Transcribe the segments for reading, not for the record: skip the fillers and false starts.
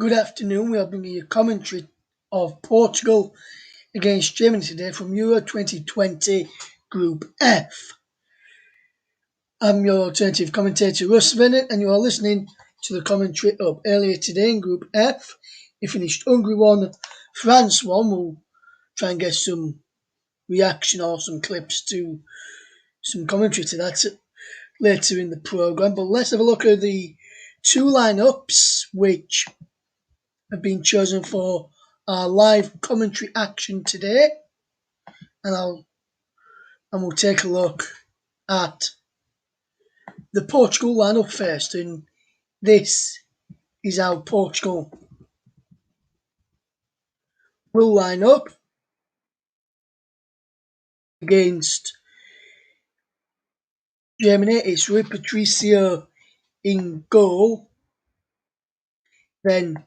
Good afternoon. We are bringing you commentary of Portugal against Germany today from Euro 2020 Group F. I'm your alternative commentator, Russ Bennett, and you are listening to the commentary up earlier today in Group F. It finished Hungary 1, France 1. We'll try and get some reaction or some clips to some commentary to that later in the programme. But let's have a look at the two lineups which have been chosen for our live commentary action today, and we'll take a look at the Portugal lineup first. And this is how Portugal will line up against Germany. It's Rui Patricio in goal. Then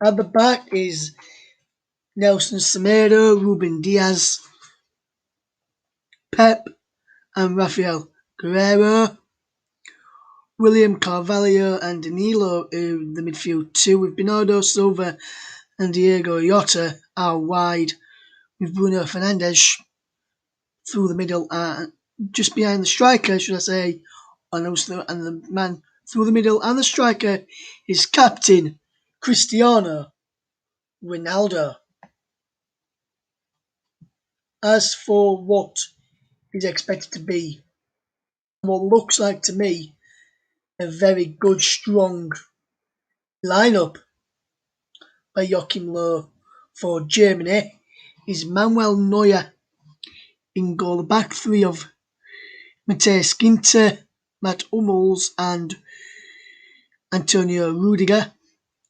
at the back is Nelson Semedo, Ruben Diaz, Pep, and Rafael Guerreiro. William Carvalho and Danilo in the midfield two, with Bernardo Silva and Diego Jota are wide, with Bruno Fernandes through the middle, just behind the striker, should I say, and the man through the middle and the striker is captain Cristiano Ronaldo. As for what is expected to be what looks like to me a very good, strong lineup by Joachim Löw for Germany is Manuel Neuer in goal. The back three of Matthias Ginter, Matt Hummels and Antonio Rudiger.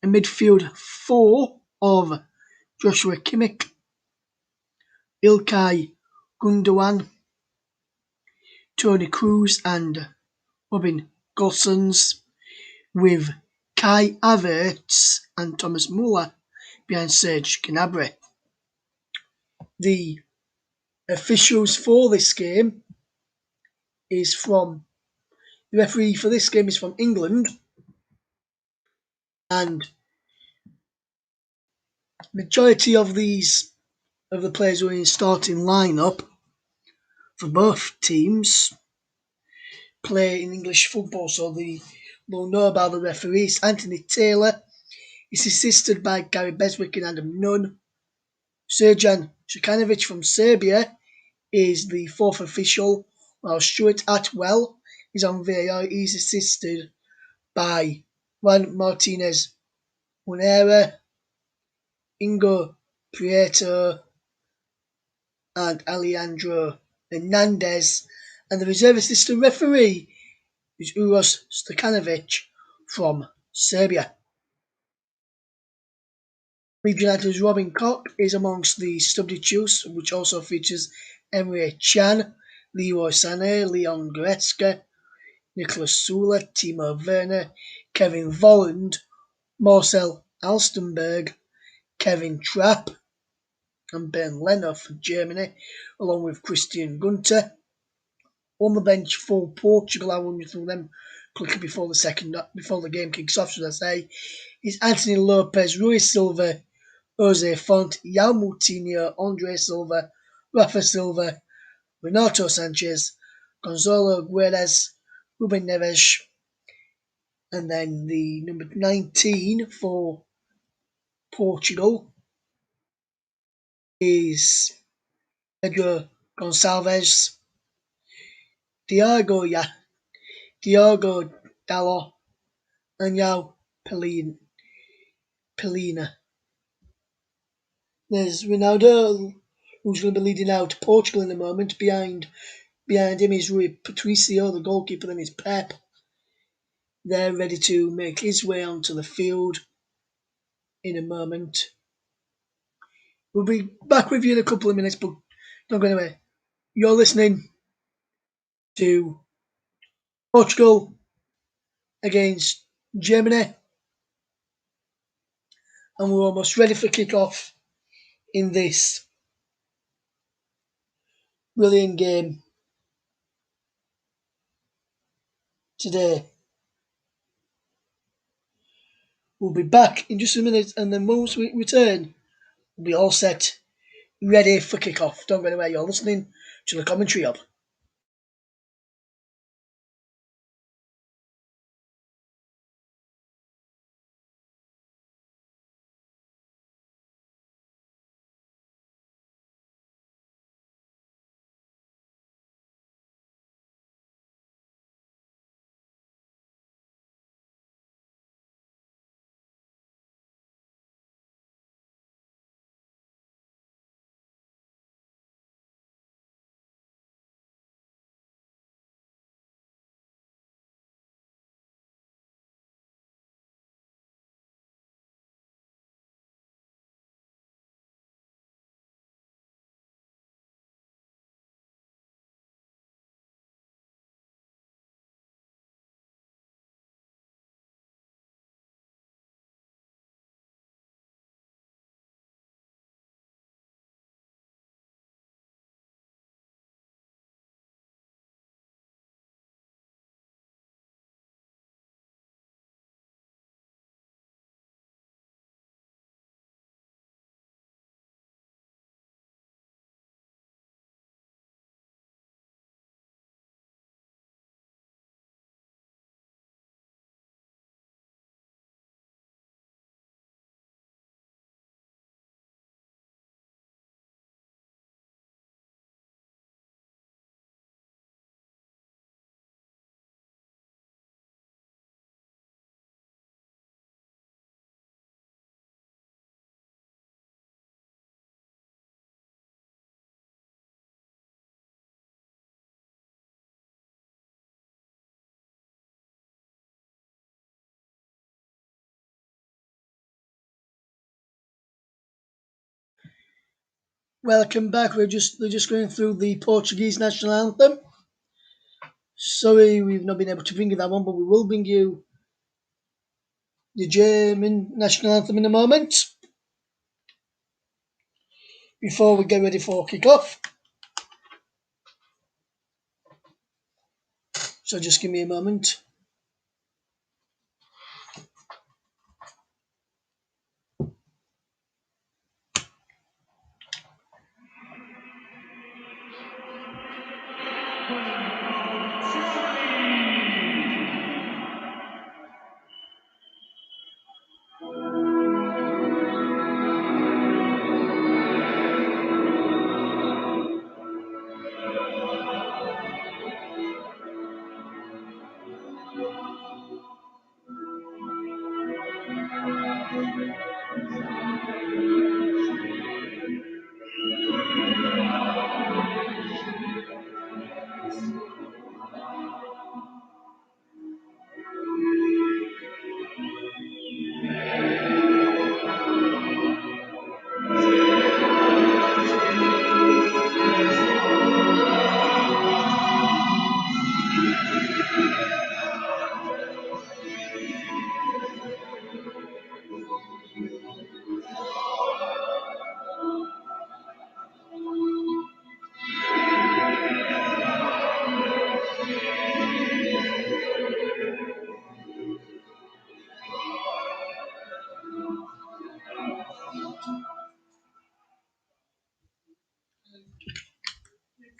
A midfield four of Joshua Kimmich, Ilkay Gundogan, Toni Kroos and Robin Gosens, with Kai Havertz and Thomas Muller behind Serge Gnabry. The officials for this game is from the referee for this game is from England, and majority of the players who are in starting lineup for both teams play in English football, so they'll know about the referees. Anthony Taylor is assisted by Gary Beswick and Adam Nunn. Srđan Šukanović from Serbia is the fourth official, while Stuart Atwell is on VAR. He's assisted by Juan Martinez Munera, Ingo Prieto, and Alejandro Hernandez. And the reserve assistant referee is Uroš Stojanović from Serbia. Leeds United's Robin Koch is amongst the substitutes, which also features Emre Can, Leroy Sané, Leon Goretzka, Nicolas Sula, Timo Werner, Kevin Volland, Marcel Alstenberg, Kevin Trapp, and Ben Leno for Germany, along with Christian Gunter. On the bench for Portugal, I will run through them quickly before the game kicks off, should I say, is Anthony Lopez, Rui Silva, Jose Font, Yao Moutinho, Andre Silva, Rafa Silva, Renato Sanchez, Gonzalo Guedes, Ruben Neves, and then the number 19 for Portugal is Pedro Gonçalves, Diogo Dalot, and Yao Pelina. There's Ronaldo, who's going to be leading out Portugal in a moment. Behind him is Rui Patricio, the goalkeeper, then is Pep. They're ready to make his way onto the field in a moment. We'll be back with you in a couple of minutes, but don't go anywhere. You're listening to Portugal against Germany, and we're almost ready for kick-off in this brilliant game today. We'll be back in just a minute, and then once we return, we'll be all set, ready for kick-off. Don't go anywhere, you're listening to the Commentary Hub. Welcome back. We're just going through the Portuguese national anthem. Sorry, we've not been able to bring you that one, but we will bring you the German national anthem in a moment. Before we get ready for kick-off. So just give me a moment.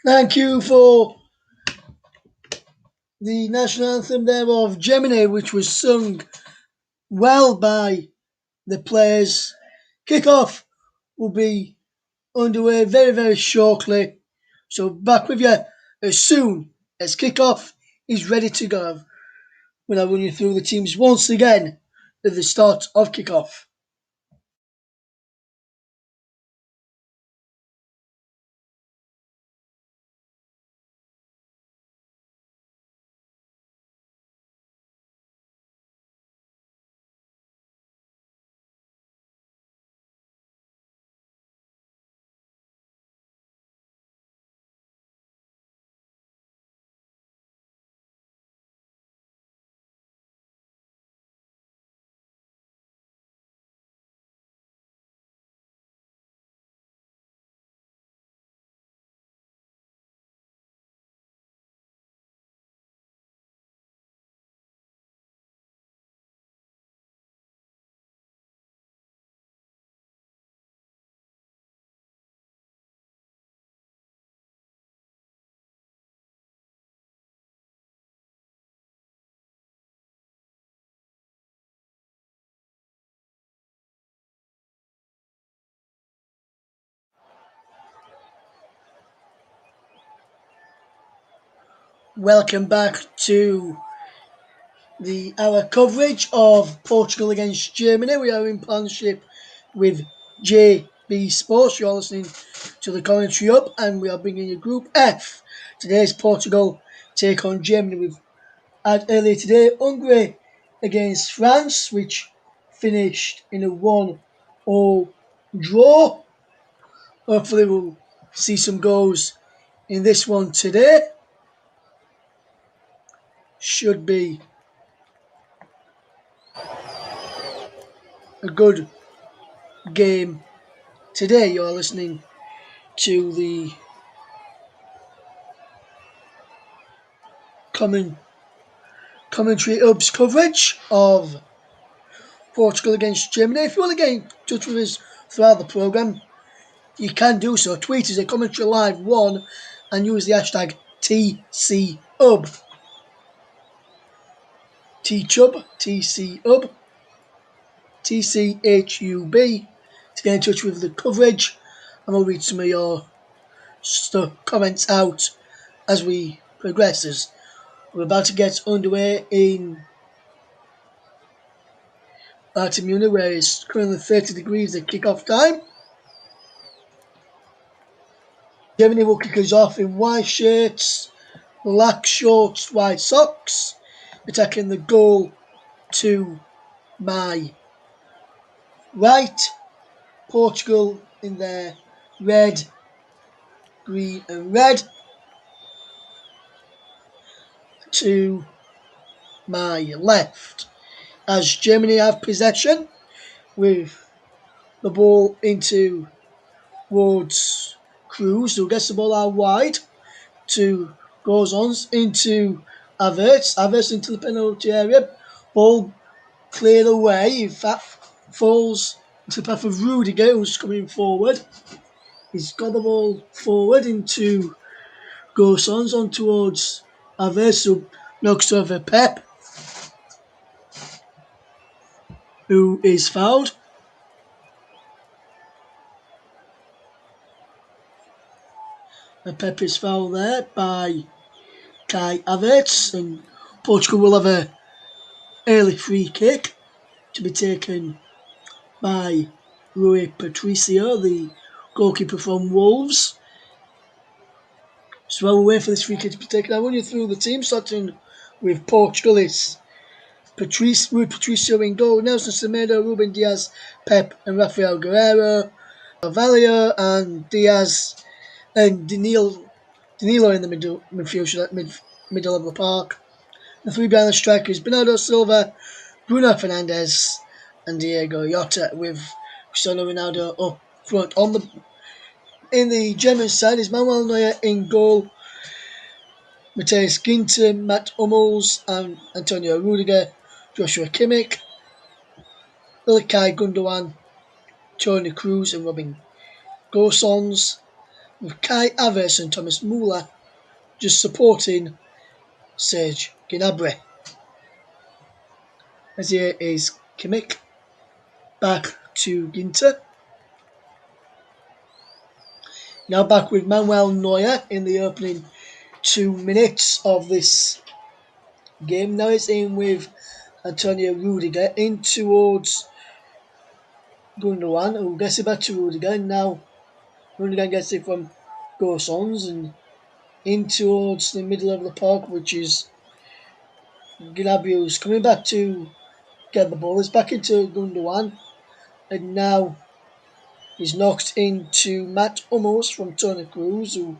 Thank you for the national anthem there of Germany, which was sung well by the players. Kick-off will be underway very, very shortly. So back with you as soon as kick-off is ready to go. When I run you through the teams once again at the start of kick-off. Welcome back to our coverage of Portugal against Germany. We are in partnership with JB Sports. You're listening to the commentary up, and we are bringing you Group F. Today's Portugal take on Germany. We've had earlier today Hungary against France, which finished in a 1-0 draw. Hopefully, we'll see some goals in this one today. Should be a good game today. You're listening to the commentary Hub's coverage of Portugal against Germany. If you want to get in touch with us throughout the programme, you can do so. Tweet us at Commentary Live 1 and use the hashtag TCHub. TCHub, TCHub, TCHUB to get in touch with the coverage, and we'll read some of your comments out as we progress. As we're about to get underway in Munich, where it's currently 30 degrees at kick-off time. Germany will kick us off in white shirts, black shorts, white socks, attacking the goal to my right. Portugal in their red, green and red to my left. As Germany have possession with the ball into towards Cruz, who gets the ball out wide to goes on into Havertz into the penalty area. Ball cleared away. In fact, falls into the path of Rudiger, who's coming forward. He's got the ball forward into Gosens on towards Havertz, who knocks over Pep, who is fouled. And Pep is fouled there by Kai Havertz, and Portugal will have a early free kick to be taken by Rui Patricio, the goalkeeper from Wolves. So while we wait for this free kick to be taken, I'll run you through the team, starting with Portugal. It's Rui Patricio in goal, Nelson Semedo, Ruben Diaz, Pep and Rafael Guerreiro, Carvalho and Diaz and Danilo in the middle of the park. The three behind the strikers, Bernardo Silva, Bruno Fernandes and Diego Jota, with Cristiano Ronaldo up front. In the German side is Manuel Neuer in goal, Matthias Ginter, Matt Hummels and Antonio Rudiger, Joshua Kimmich, Ilkay Gundogan, Toni Kroos and Robin Gosens, with Kai Havertz and Thomas Müller just supporting Serge Gnabry. As here is Kimmich, back to Ginter. Now back with Manuel Neuer in the opening 2 minutes of this game. Now it's in with Antonio Rudiger in towards Gundogan, who gets it back to Rudiger. Now Rudiger gets it from Gosens and in towards the middle of the park, which is Gnabry, who's coming back to get the ball. It's back into Gundogan, and now he's knocked into Matt Hummels from Toni Kroos, who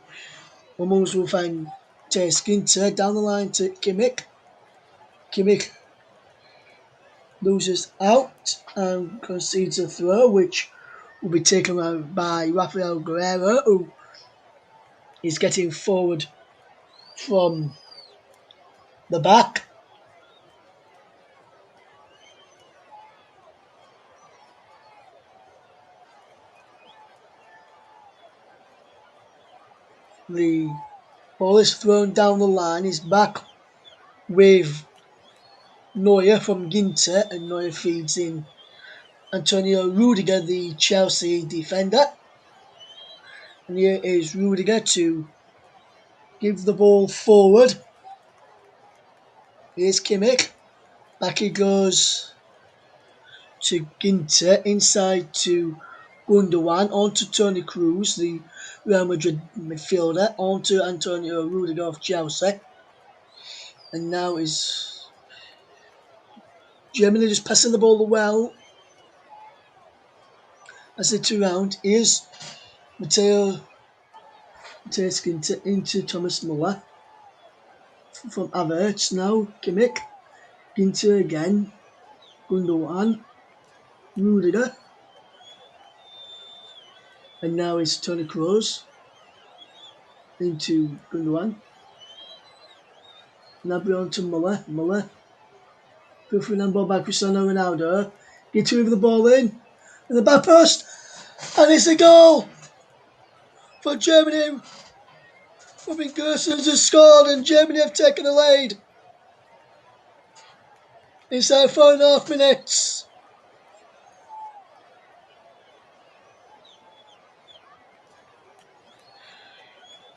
Hummels will find Ginter down the line to Kimmich. Kimmich loses out and concedes a throw, which will be taken out by Rafael Guerreiro, who is getting forward from the back. The ball is thrown down the line, is back with Neuer from Ginter, and Neuer feeds in Antonio Rudiger, the Chelsea defender. And here is Rudiger to give the ball forward Here's Kimmich. Back he goes to Ginter. Inside to Gundogan. On to Toni Kroos, the Real Madrid midfielder. On to Antonio Rudiger of Chelsea. And now is Germany just passing the ball well as they two round. Here's Matteo Ginter into Thomas Muller from Havertz. Now Kimmich. Ginter again. Gundogan. Rudiger. And now it's Toni Kroos into Gundogan. Now on to Muller. Muller. Filtering ball by Cristiano Ronaldo. Get with the ball in the back post. And it's a goal for Germany. Robin Gosens has scored and Germany have taken the lead inside 4.5 minutes.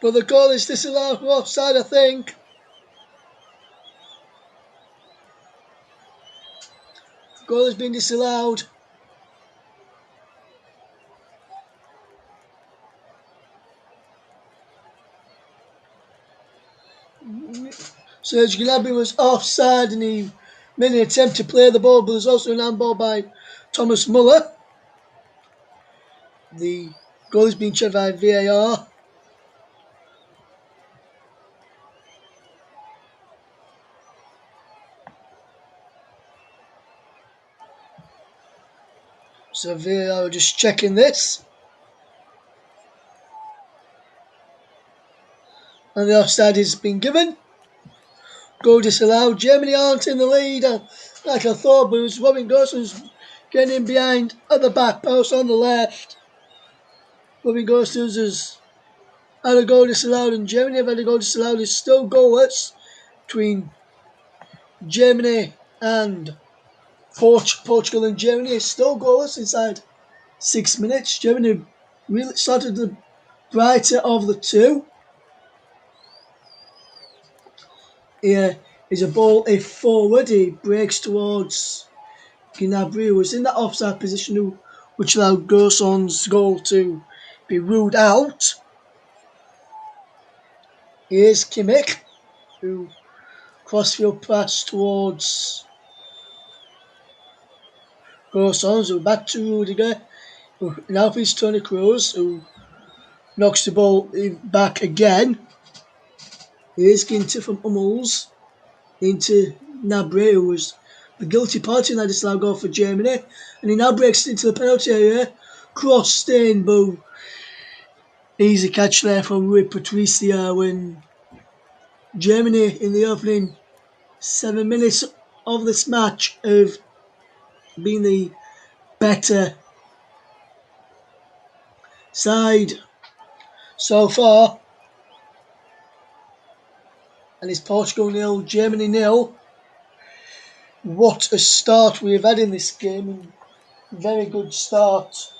But the goal is disallowed for offside, I think. The goal has been disallowed. Serge Gnabry was offside and he made an attempt to play the ball, but there's also an handball by Thomas Muller. The goal has been checked by VAR. So VAR are just checking this. And the offside has been given. Goal disallowed. Germany aren't in the lead like I thought, but it was Robin Gosens getting in behind at the back post on the left. Robin Gosens has had a goal disallowed and Germany have had a goal disallowed. It's still goalless between Germany and Portugal and Germany. It's still goalless inside 6 minutes. Germany really started the brighter of the two. Here is a ball forward. He breaks towards Gnabry, who was in that offside position, which allowed Gosens' goal to be ruled out. Here's Kimmich, who crossfield pass towards Gosens, who back to Rudiger. Now it's Toni Kroos, who knocks the ball back again. Here's Ginter from Hummels into Gnabry, who was the guilty party in that disallowed goal for Germany. And he now breaks into the penalty area. Crossed in, but easy catch there from Rui Patricio. When Germany, in the opening 7 minutes of this match, have been the better side so far. And it's Portugal 0, Germany 0. What a start we have had in this game. Very good start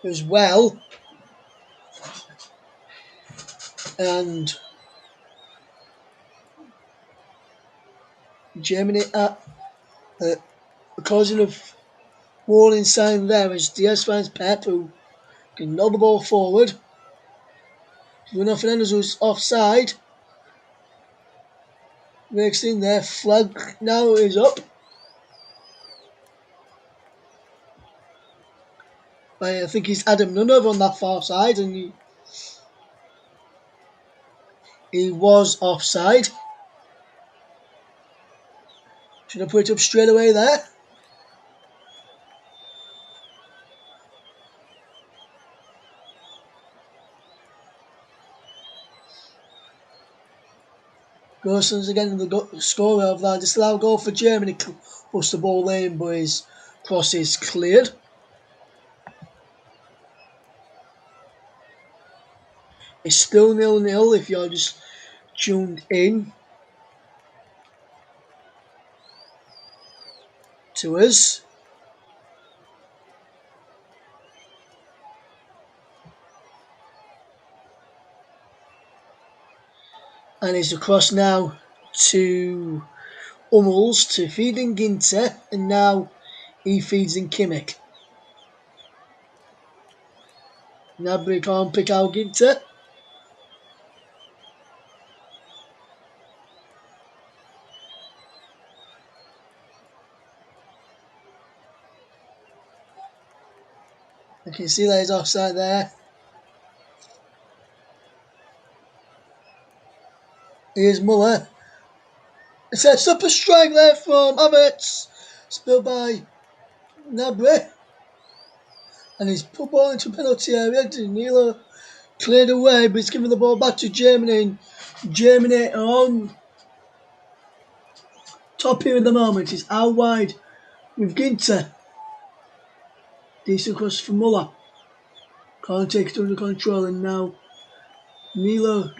as well. And Germany at causing a warning sign there as Diaz finds Pep, who can knock the ball forward. Bruno Fernandes, who's offside. Next in there, flag now is up. I think he's Adam Nunov on that far side, and he was offside. Should I put it up straight away there? Gosens again, the scorer of that disallowed goal for Germany, puts the ball in, but his cross is cleared. It's still 0-0 if you're just tuned in to us. And it's across now to Hummels to feed in Ginter, and now he feeds in Kimmich. Gnabry can't pick out Ginter. I can see that he's offside there. Here's Muller. It's a super strike there from Havertz. Spilled by Gnabry. And he's put ball into penalty area. Danilo cleared away, but he's giving the ball back to Germany. And Germany are on top here at the moment. He's out wide with Ginter. Decent cross for Muller. Can't take it under control, and now Milo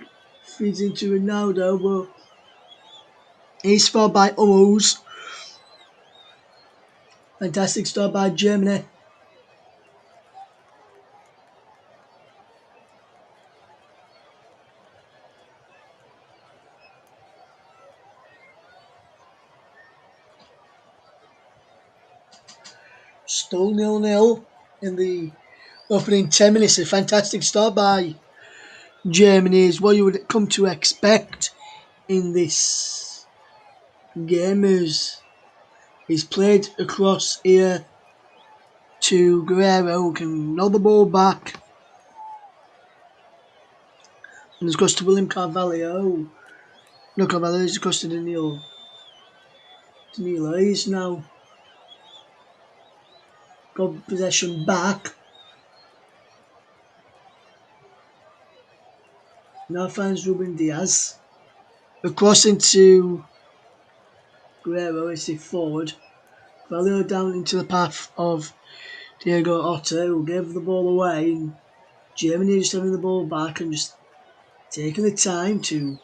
feeds into Ronaldo, but he's fouled by Hummels. Fantastic start by Germany. Still 0-0 in the opening 10 minutes. A fantastic start by Germany is what you would come to expect in this game. As he's played across here to Guerrero, who can knock the ball back. And it's goes to William Carvalho. No, Carvalho, it's goes to Danilo. Danilo, he's now got possession back. Now finds Ruben Diaz. Across into Guerrero, it's a forward. Carvalho down into the path of Diego Otter, who gave the ball away. And Germany just having the ball back and just taking the time to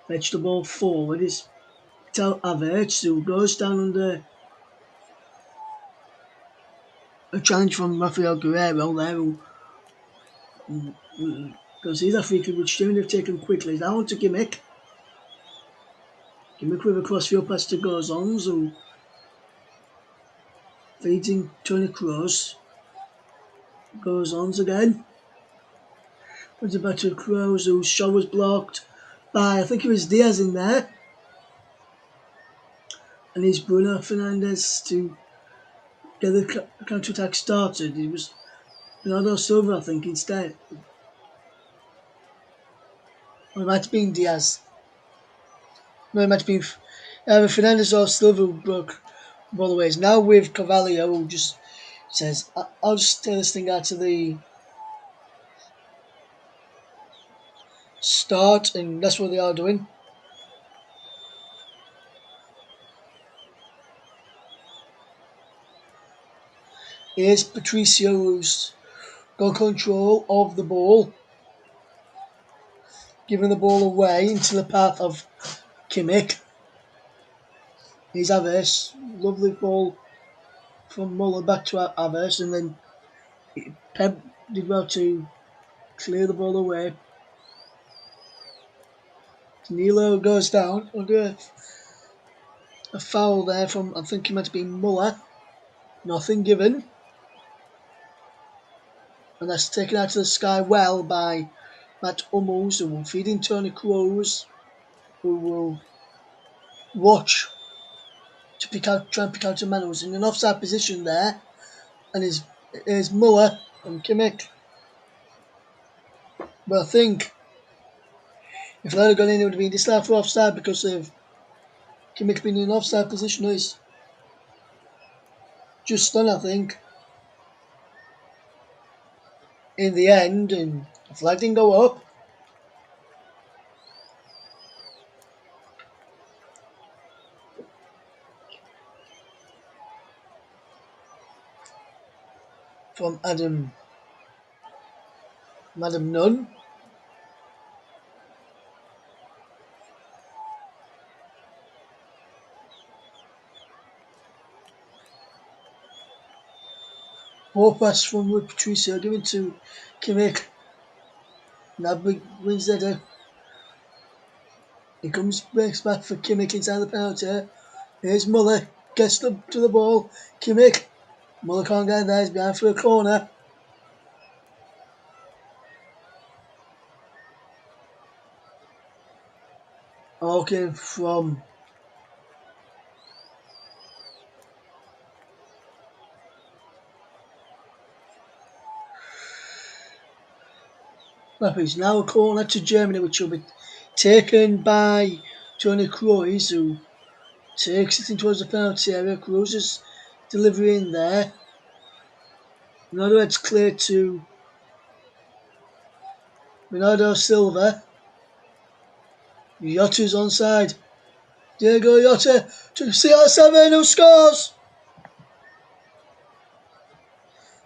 fetch the ball forward. Is Havertz, who goes down under a challenge from Rafael Guerrero there, who concedes a free kick, which Germany have taken quickly. Down to Kimmich. Kimmich with a crossfield pass to Gozons, who feeds in Toni Kroos. Gozons again. Puts it back to Kroos, whose shot was blocked by, I think it was Diaz in there. And it's Bruno Fernandes to get the counter-attack started. It was Bernardo Silva, I think, instead. Or it might have been Diaz. No, it might have been either Fernandes or Silva who broke all the ways. Now with Carvalho, who just says, I'll just tear this thing out to the start, and that's what they are doing. Here's Patricio, who's got control of the ball, giving the ball away into the path of Kimmich. Here's Havertz. Lovely ball from Muller back to Havertz, and then Pep did well to clear the ball away. Danilo goes down under a foul there from, I think it might have been Muller. Nothing given. And that's taken out to the sky well by Matt Hummels, who will feed in Toni Kroos, who will watch to try and pick out a man who's in an offside position there. And is Muller and Kimmich. But I think if they'd have gone in, it would have been disallowed for offside because of Kimmich being in an offside position. Is just done, I think, in the end, and the flag didn't go up. From Adam Nunn. Ball pass from Patricio given to Kimmich. Gnabry wins that. He breaks back for Kimmich inside the penalty. Here's Muller, gets to the ball. Kimmich, Muller can't get there, he's behind for a corner. Okay, from it's now a corner to Germany, which will be taken by Tony Kroos, who takes it in towards the penalty area. Kroos is delivering there. In other words, clear to Bernardo Silva. Yotta's onside. Diego Yotta to CR7, who scores!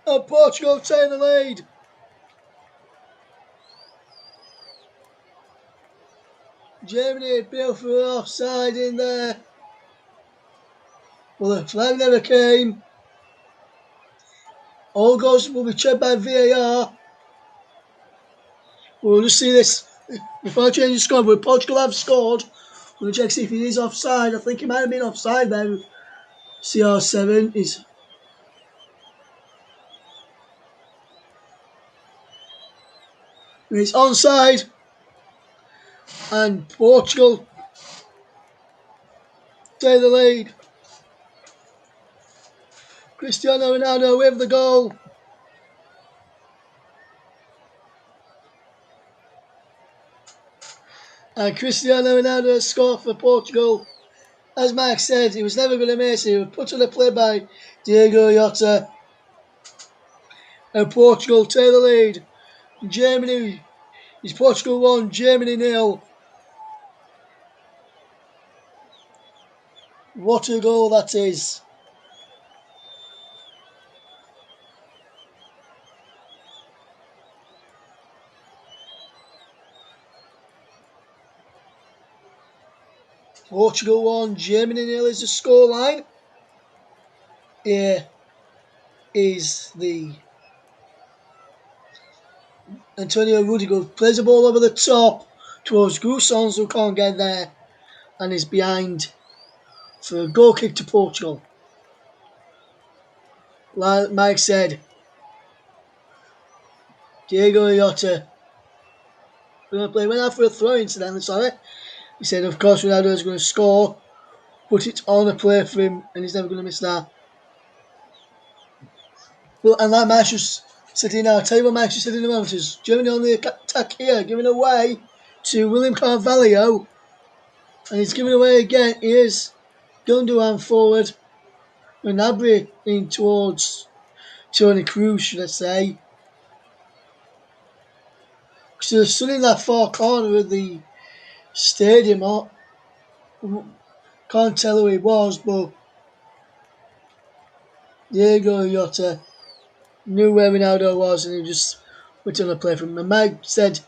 And Portugal take the lead. Germany appealed for offside in there. Well, the flag never came. All goals will be checked by VAR. We'll just see this before I change the score. But Portugal have scored. We'll check see if he is offside. I think he might have been offside there. CR7 is. He's onside. And Portugal take the lead. Cristiano Ronaldo with the goal. And Cristiano Ronaldo scored for Portugal. As Mark said, he was never going to miss. He was put on the play by Diego Yotta. And Portugal take the lead. Germany is Portugal 1, Germany 0. What a goal that is. Portugal 1, Germany 0 is the scoreline. Here is the Antonio Rudiger plays the ball over the top towards Goussons, who can't get there and is behind for a goal kick to Portugal. Like Mike said, Diego Yotta went out for a throw incidentally, sorry. He said, of course, Ronaldo is going to score, but it's on a play for him and he's never going to miss that. Well, and like Max just said here now, I'll tell you what Max just said in a moment is Germany on the attack here, giving away to William Carvalho. And he's giving away again. Here's Gundogan forward. And Gnabry in towards Tony Kroos, should I say. So they're stood in that far corner of the stadium. Can't tell who he was, but Diego Yotta knew where Ronaldo was and he just went on a play from him. And Mike said,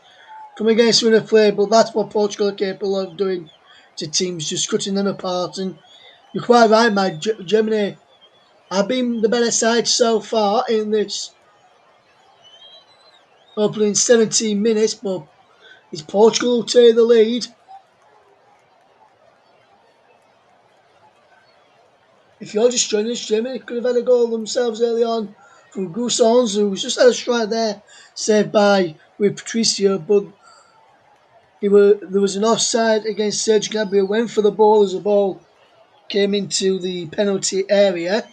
come against win a play, but that's what Portugal are capable of doing to teams, just cutting them apart. And you're quite right, Mike. Germany have been the better side so far in this opening 17 minutes, but it's Portugal who take the lead. If you're just joining us, Germany could have had a goal themselves early on from Goussons, who was just had a strike there, saved by with Patricio, but there was an offside against Serge Gnabry, went for the ball as the ball came into the penalty area.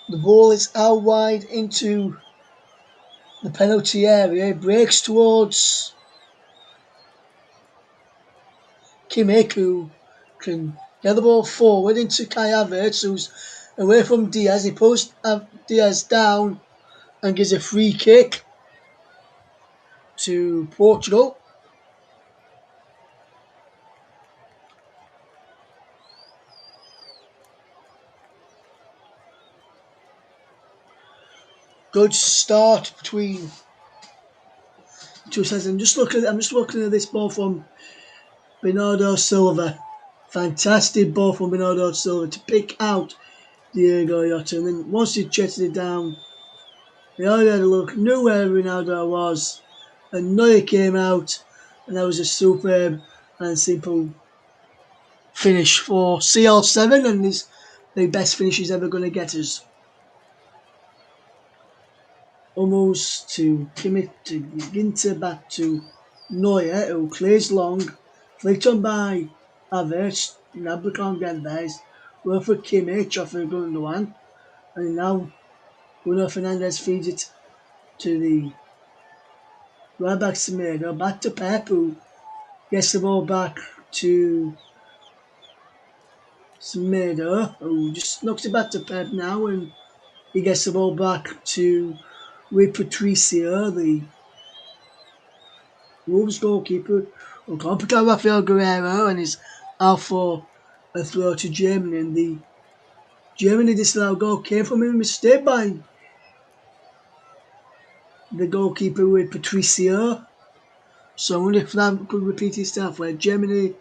The ball is out wide into the penalty area. It breaks towards Kimmich, who can get the ball forward into Kai Havertz, who's away from Diaz. He pulls Diaz down and gives a free kick to Portugal. Good start between 2 seconds. I'm just looking at this ball from Bernardo Silva. Fantastic ball from Bernardo Silva to pick out Diego Jota. And then once he chested it down, he already had a look, knew where Ronaldo was, and Neuer came out, and that was a superb and simple finish for CR7, and is the best finish he's ever going to get us. Almost to Kimmich to Ginter, back to Neuer, who clears long, flicked on by Havertz, Gnabry can't get there, it's well for Kimmich off a Gundogan, and now Bruno Fernandes feeds it to the right back Semedo, back to Pep, who gets the ball back to Semedo, who just knocks it back to Pep now, and he gets the ball back to Rui Patricio, the Wolves goalkeeper, who can't pick out Rafael Guerrero, and is out for a throw to Germany. And the Germany disallowed goal came from a mistake by the goalkeeper Rui Patricio. So I wonder if that could repeat itself, where Germany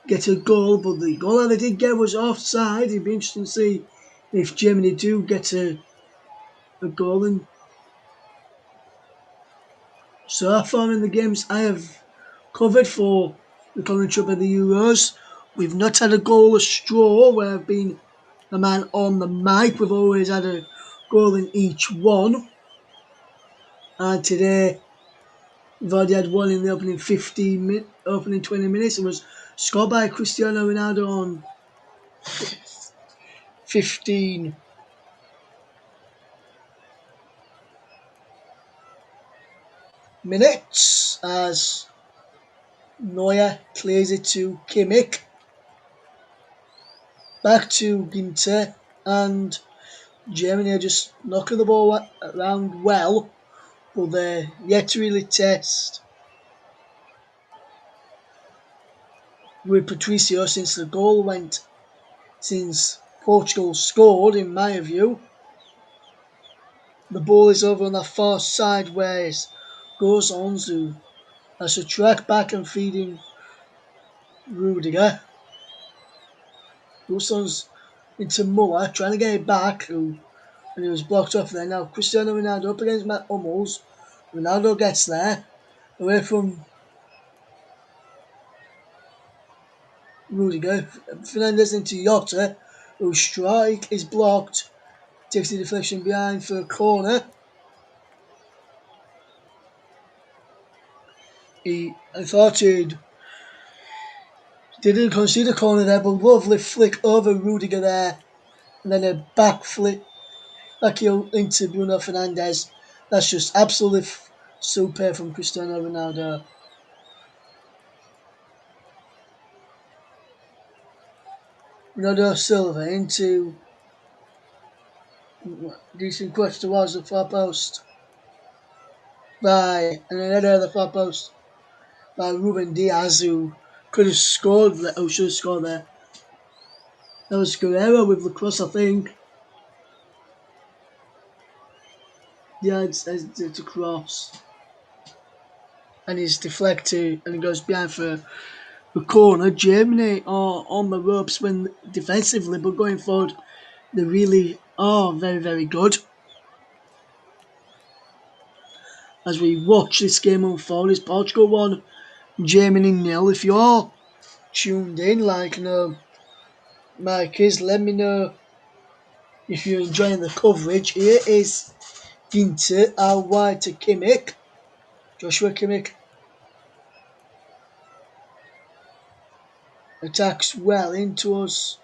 get a goal, but the goal that they did get was offside. It'd be interesting to see if Germany do get a goal. And so far in the games I have covered for the commentary of the Euros, we've not had a goalless draw where I've been the man on the mic. We've always had a goal in each one. And today we've already had one in the opening 20 minutes. It was scored by Cristiano Ronaldo on 15 minutes as Neuer clears it to Kimmich. Back to Ginter, and Germany are just knocking the ball around well, but they're yet to really test with Patricio since Portugal scored, in my view. The ball is over on the far side where it goes on to as a track back and feeding Rudiger. Goes on into Muller, trying to get it back, and he was blocked off there. Now Cristiano Ronaldo up against Matt Hummels. Ronaldo gets there, away from Rudiger. Fernandes into Jota, whose strike is blocked. Takes the deflection behind for a corner. I thought he didn't concede a corner there, but lovely flick over Rudiger there, and then a back flick back heel into Bruno Fernandes. That's just absolutely super from Cristiano Ronaldo. Ronaldo Silva into decent cross towards the far post by and another the far post by Ruben Diaz, who could have scored, who should have scored there. That was Guerrero with the cross, I think. Diaz to cross, and he's deflected, and he goes behind for the corner. Germany are on the ropes when defensively, but going forward, they really are very, very good. As we watch this game unfold, it's Portugal 1, Germany 0. If you're tuned in, like Mike is, let me know if you're enjoying the coverage. Here is Ginter out wide to Kimmich. Joshua Kimmich attacks well into us.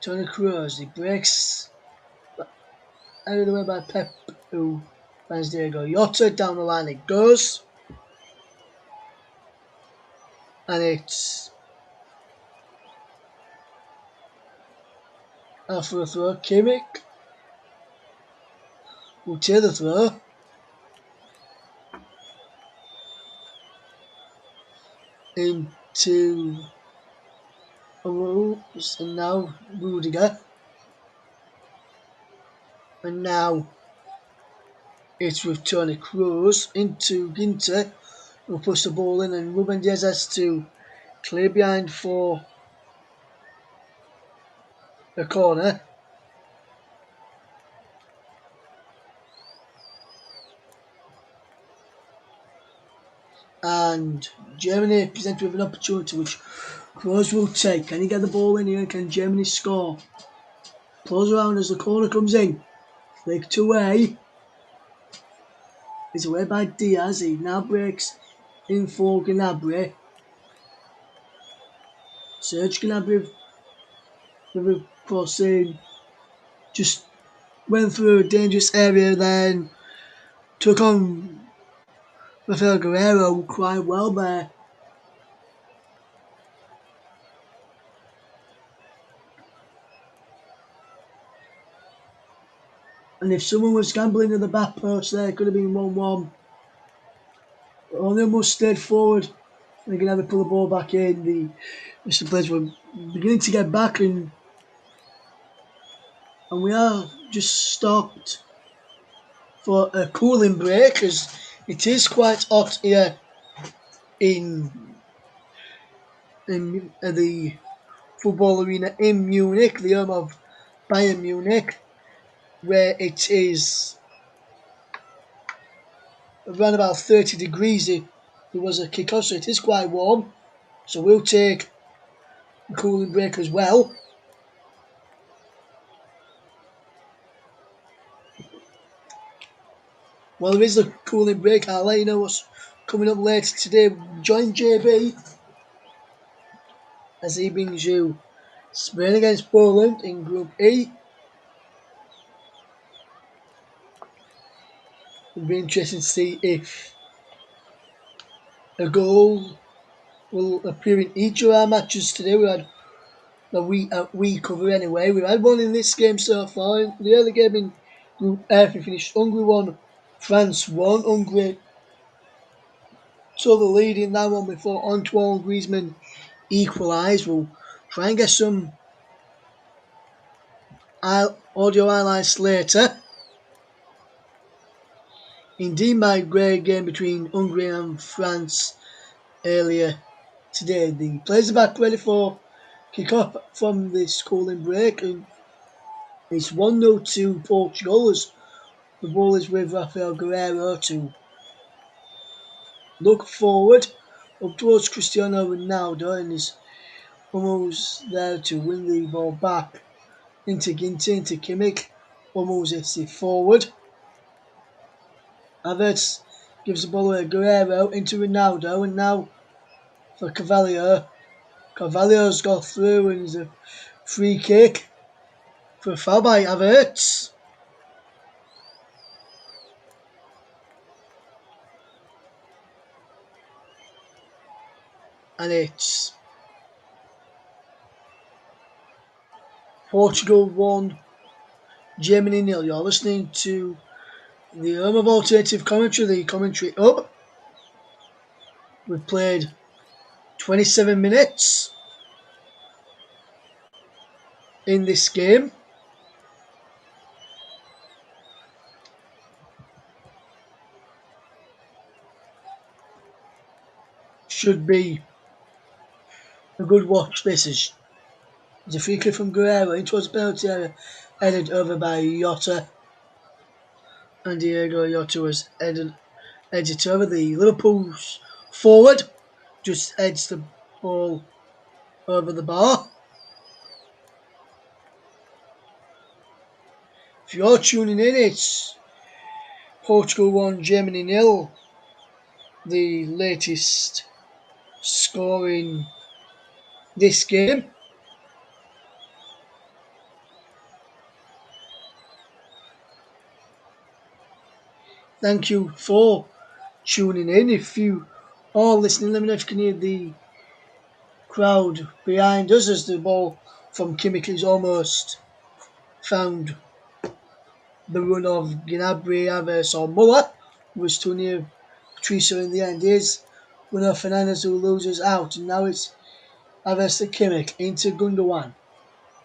Tony Kroos, he breaks out of the way by Pep, who finds Diego Jota. Down the line it goes. And it's after a throw. Kimmich will take the throw. Into Rose, and now Rudiger. And now It's with Tony Kroos into Ginter, who push the ball in, and Ruben Diaz has to clear behind for the corner. And Germany presented with an opportunity which Kroos will take. Can he get the ball in here? Can Germany score? Close around as the corner comes in. Flicked away. It's away by Diaz. He now breaks in for Gnabry. Serge Gnabry with a cross in. Just went through a dangerous area, then took on Rafael Guerreiro quite well there. And if someone was gambling at the back post there, it could have been 1-1. Only almost stayed forward. And again, have to pull the ball back in. The players were beginning to get back, and we are just stopped for a cooling break as it is quite hot here in the football arena in Munich, the home of Bayern Munich, where it is around about 30 degrees. There was a kick-off, so it is quite warm. So we'll take a cooling break as well. Well, there is a cooling break. I'll let you know what's coming up later today. Join JB as he brings you Spain against Poland in Group E. It'll be interesting to see if a goal will appear in each of our matches today. We had we cover anyway. We've had one in this game so far. The other game in Group F, we finished Hungary 1, France 1. Hungary took the lead in that one before Antoine Griezmann equalised. We'll try and get some audio highlights later. Indeed, my great game between Hungary and France earlier today. The players are back ready for kick-off from this cooling break, and it's 1-0 to Portugal as the ball is with Rafael Guerreiro to look forward up towards Cristiano Ronaldo, and is almost there to win the ball back into Ginter, into Kimmich. Almost hits it forward. Havertz gives the ball away. Guerreiro into Ronaldo, and now for Cavalier. Cavalier's got through, and it's a free kick for a foul by Havertz. And it's Portugal 1, Germany 0. You're listening to the home of alternative commentary, the commentary up. We've played 27 minutes in this game. Should be a good watch. This is a free kick from Guerrero into the penalty area, headed over by Jota. And Diego Jota was headed it over. The Liverpool's forward just heads the ball over the bar. If you're tuning in, it's Portugal 1, Germany 0. The latest score in this game. Thank you for tuning in. If you are listening, let me know if you can hear the crowd behind us as the ball from Kimmich is almost found the run of Gnabry, Havertz or Muller, who was too near Patricio in the end. Here's Bruno Fernandes who loses out, and now it's Havertz to Kimmich into Gundogan.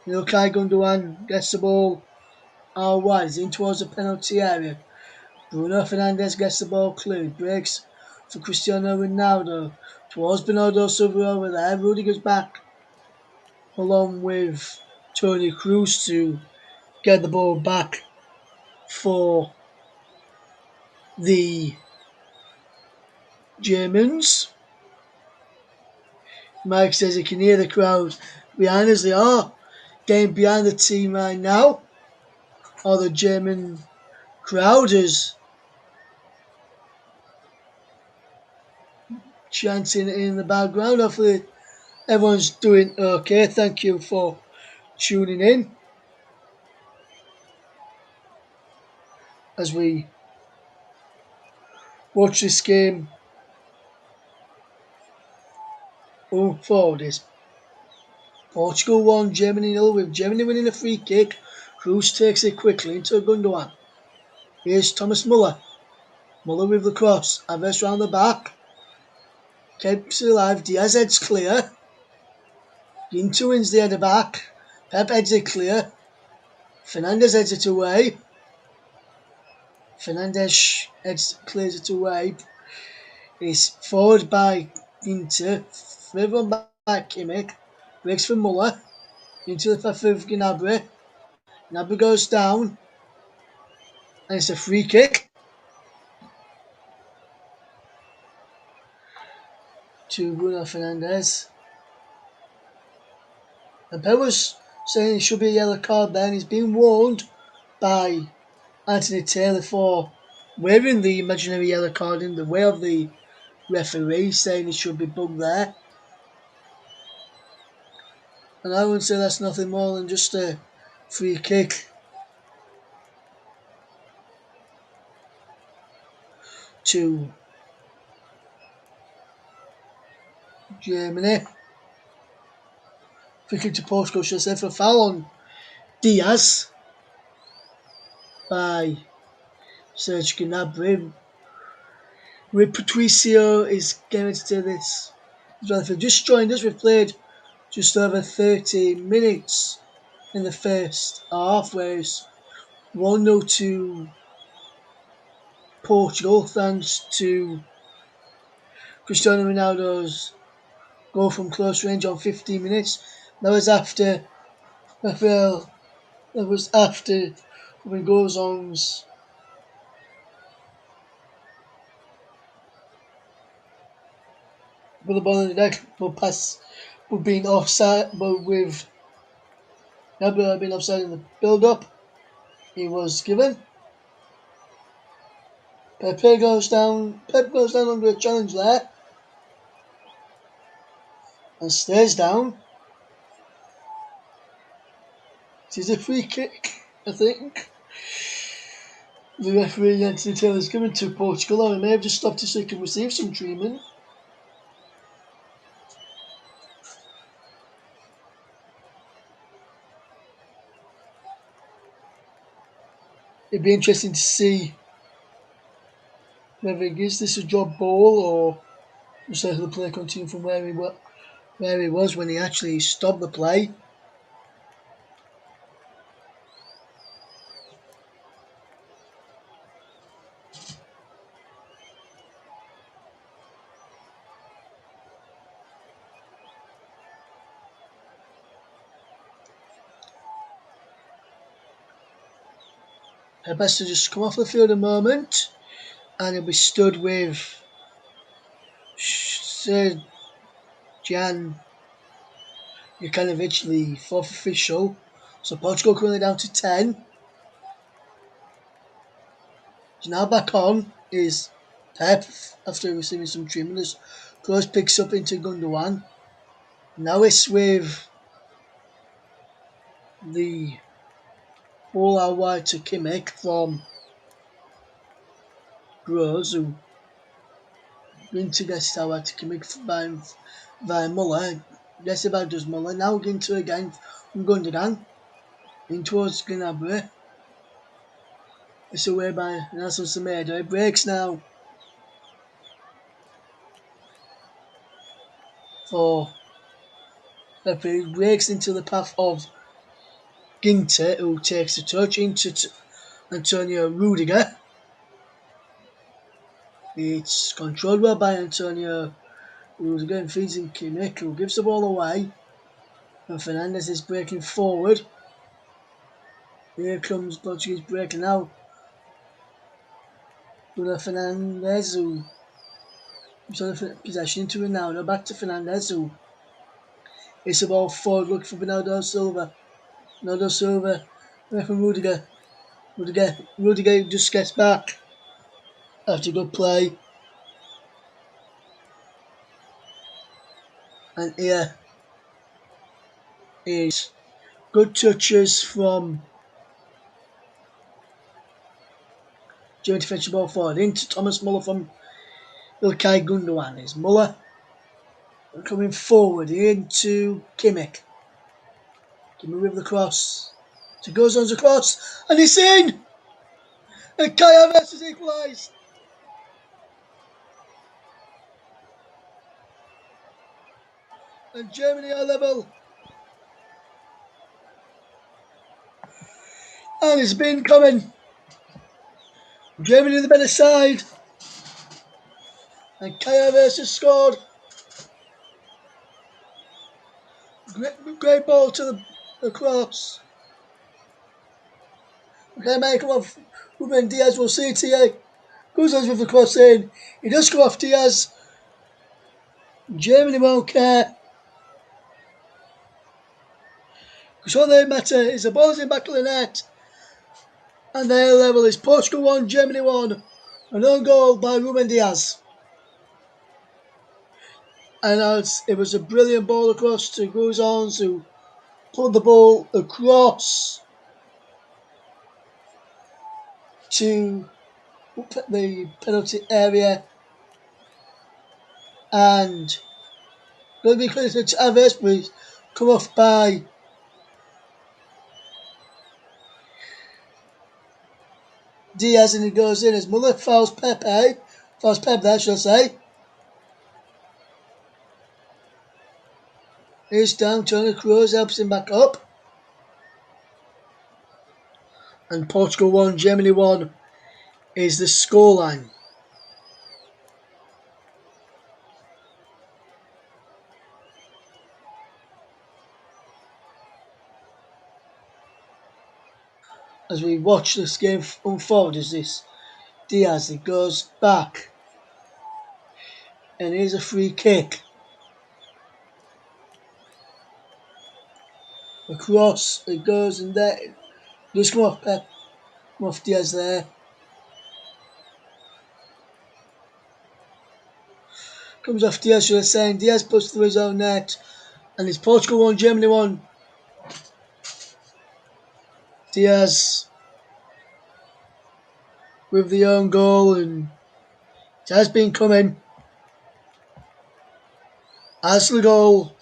Ilkay Gundogan gets the ball out wide, in towards the penalty area. Bruno Fernandes gets the ball cleared, breaks for Cristiano Ronaldo. Towards Bernardo Silva over there. Rudiger's back along with Toni Kroos to get the ball back for the Germans. Mike says he can hear the crowd behind us. They are getting behind the team right now. Or the German crowd is chanting in the background. Hopefully everyone's doing okay. Thank you for tuning in as we watch this game unfold. Is Portugal 1, Germany 0, with Germany winning a free kick. Kroos takes it quickly into Gundogan. Here's Thomas Muller. Muller with the cross. Aves round the back. Keeps it alive. Diaz heads clear. Ginter wins the header back. Pep heads it clear. Fernandes heads it away. Fernandes clears it away. It's forward by Ginter. Further on by Kimmich. Breaks for Muller. Into the path of Gnabry. Gnabry goes down. And it's a free kick to Bruno Fernandes. And Pep was saying it should be a yellow card there, and he's been warned by Anthony Taylor for waving the imaginary yellow card in the way of the referee, saying it should be booked there. And I would say that's nothing more than just a free kick to Germany. Free kick to Portugal, should I say, for a foul on Diaz by Serge Gnabry. With Patricio is getting to this. If you've just joined us, we've played just over 30 minutes in the first half, whereas 1-0 to Portugal, thanks to Cristiano Ronaldo's goal from close range on 15 minutes. That was after, I feel, that was after when goes on with the ball in the deck, but pass, but being offside, but with Gnabry being offside in the build-up, he was given. Pep goes down under a challenge there and stays down. It is a free kick, I think. The referee Anthony Taylor's given to Portugal, or he may have just stopped it so he can receive some treatment. It'd be interesting to see whether he gives this a drop ball or just let the play continue from where he was when he actually stopped the play. Pep has to just come off the field a moment, and he'll be stood with Sir Jan Jukanovic, the fourth official. So Portugal currently down to 10. So now back on is Pep after receiving some treatment as Kroos picks up into Gundogan. Now it's with the ball out wide to Kimmich from Gross, who Ginter gets it out wide to Kimmich by Muller. Gets it back, does Muller. Now Ginter again from Gundogan. In towards Gnabry. It's away by Nelson Semedo. It breaks now for Pepe. Breaks into the path of Ginter, who takes a touch into Antonio Rudiger. It's controlled well by Antonio, who's again feeds in Kimmich, who gives the ball away. And Fernandes is breaking forward. Here comes Portuguese breaking out. Bruno Fernandes, who is on possession into Ronaldo. Back to Fernandes, who is the ball forward looking for Bernardo Silva. Bernardo Silva, away from Rudiger. Rudiger just gets back after good play. And here is good touches from Germany to fetch the ball forward into Thomas Muller from Ilkay Gundogan. Is Muller coming forward into Kimmich. Kimmich with the cross. So goes on the cross and it's in! And Kai Havertz has equalised. And Germany are level. And it's been coming. Germany the better side. And Kai Havertz has scored. Great ball to the cross. Okay, Michael off Ruben Diaz will see it here. Goes on with the cross in. He does go off Diaz. Germany won't care. Because all they matter is the ball's in back of the net. And their level is Portugal 1, Germany 1. An own goal by Ruben Diaz. And it was a brilliant ball across to Guzans, who put the ball across to the penalty area. And going to be credited to Havertz, but come off by Diaz, and he goes in as Muller fouls Pepe. Fouls Pep there, should I say. He's down, Tony Kroos helps him back up. And Portugal 1, Germany 1 is the scoreline. As we watch this game unfold, as this Diaz, it goes back. And here's a free kick. Across, it goes, and there. Just come off Pep. Come off Diaz there. Comes off Diaz, should I say. And Diaz puts through his own net. And it's Portugal 1, Germany 1. Diaz with the own goal, and it has been coming as the goal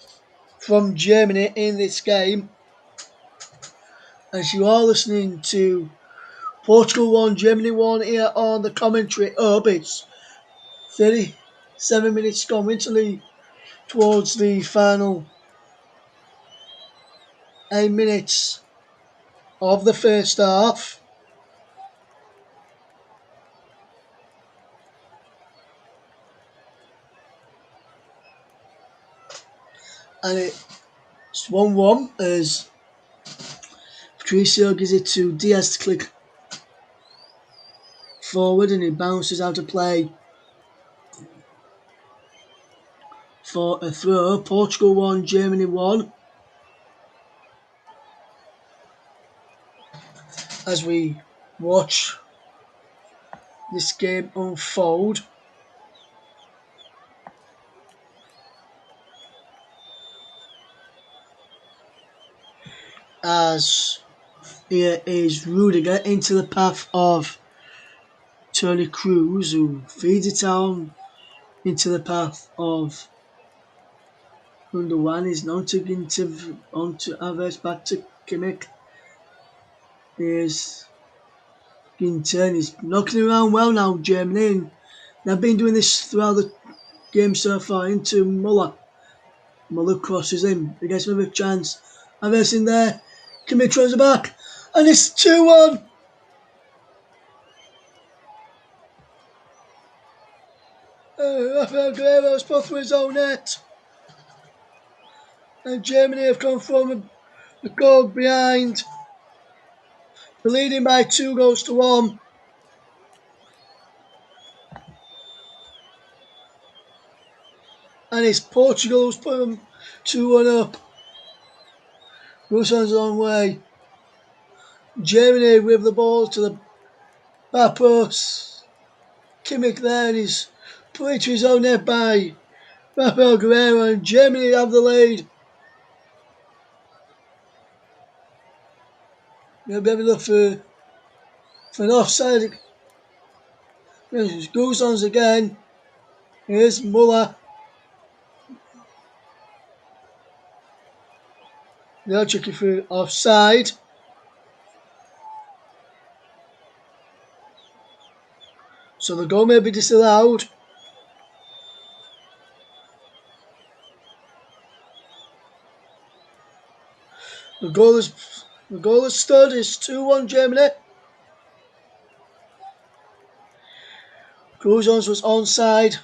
from Germany in this game. As you are listening to Portugal 1, Germany 1 here on the commentary hub, it's 37 minutes gone into towards the final 8 minutes of the first half. And it's 1-1 as Patricio gives it to Diaz to click forward, and it bounces out of play for a throw. Portugal 1, Germany 1. As we watch this game unfold. As here is Rudiger into the path of Toni Kroos, who feeds it down into the path of Gundogan. Is onto Havertz, back to Kimmich. Here's Ginter. He's knocking around well now, Germany, and they've been doing this throughout the game so far. Into Muller. Muller crosses in. He gets another chance. Havertz in there. Kimmich throws it back. And it's 2-1. Rafael Guerrero's put through his own net. And Germany have come from the goal behind. They're leading by 2-1. And it's Portugal who's put them 2-1 up. Ruslan's on way. Germany with the ball to the back post. Kimmich there and he's put it to his own net by Rafael Guerrero, and Germany have the lead. They'll be able to look for an offside. There's Guzans again. Here's Muller. They're checking for offside. So the goal may be disallowed. The goal is stood. It's 2-1 Germany. Guzans was onside.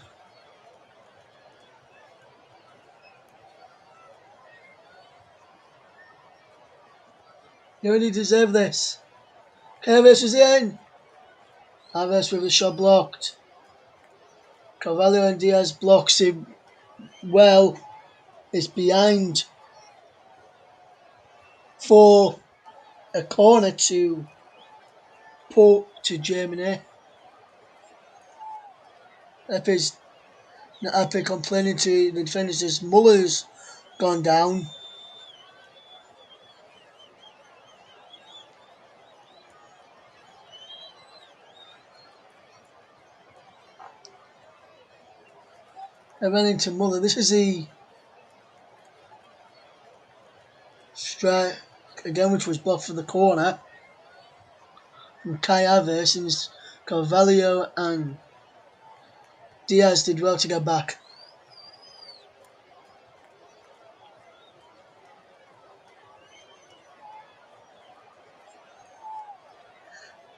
They really deserve this. Herves is in. Herves with the shot blocked. Carvalho and Diaz blocks him well. It's behind for a corner to Germany. After complaining to the defenders as Muller's gone down. And ran into Muller. This is the strike again, which was blocked for the corner from Kai Havertz, and Carvalho and Diaz did well to get back.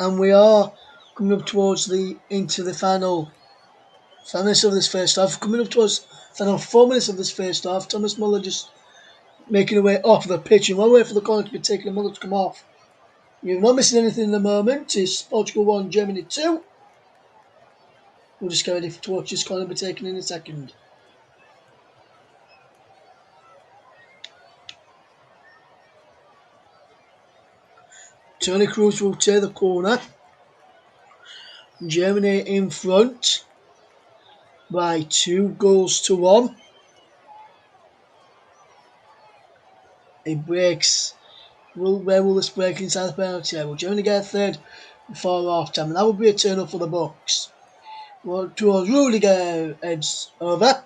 And we are coming up towards into the final 5 minutes of this first half. Coming up towards final 4 minutes of this first half. Thomas Muller just making away off the pitch, and one way for the corner to be taken and Muller to come off. You're not missing anything in the moment. It's Portugal 1, Germany 2. We'll just get ready to watch this corner be taken in a second. Toni Kroos will take the corner. Germany in front by 2-1. It breaks. Where will this break inside the penalty area? Will Germany get a third before half time? And that would be a turn up for the Bucks. Well, towards Rudiger, heads over.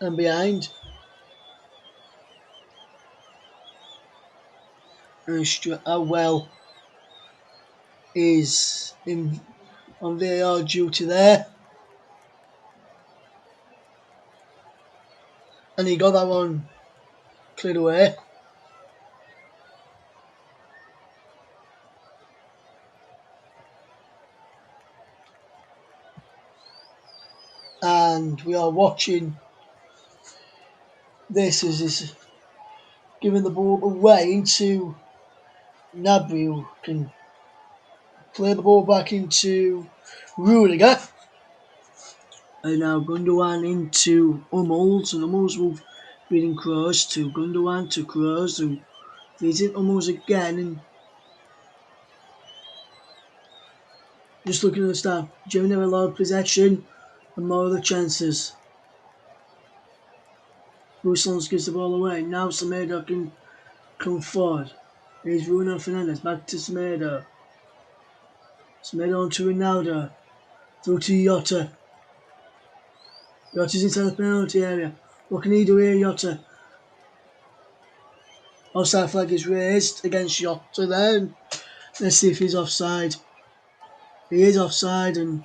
And behind. And well is on VAR duty there. And he got that one cleared away. And we are watching this as is giving the ball away into Gnabry, who can play the ball back into Rudiger. And now Gundogan into Hummels, and Hummels will feeding Kroos to Gundogan to Kroos, who feeds it Hummels again. And just looking at the start, Germany have a lot of possession and more of the chances. Ruslan gives the ball away. Now Semedo can come forward. Here's Bruno Fernandes back to Semedo. Semedo on to Ronaldo. Through to Jota. Jota's inside the penalty area. What can he do here, Jota? Offside flag is raised against Jota then. Let's see if he's offside. He is offside, and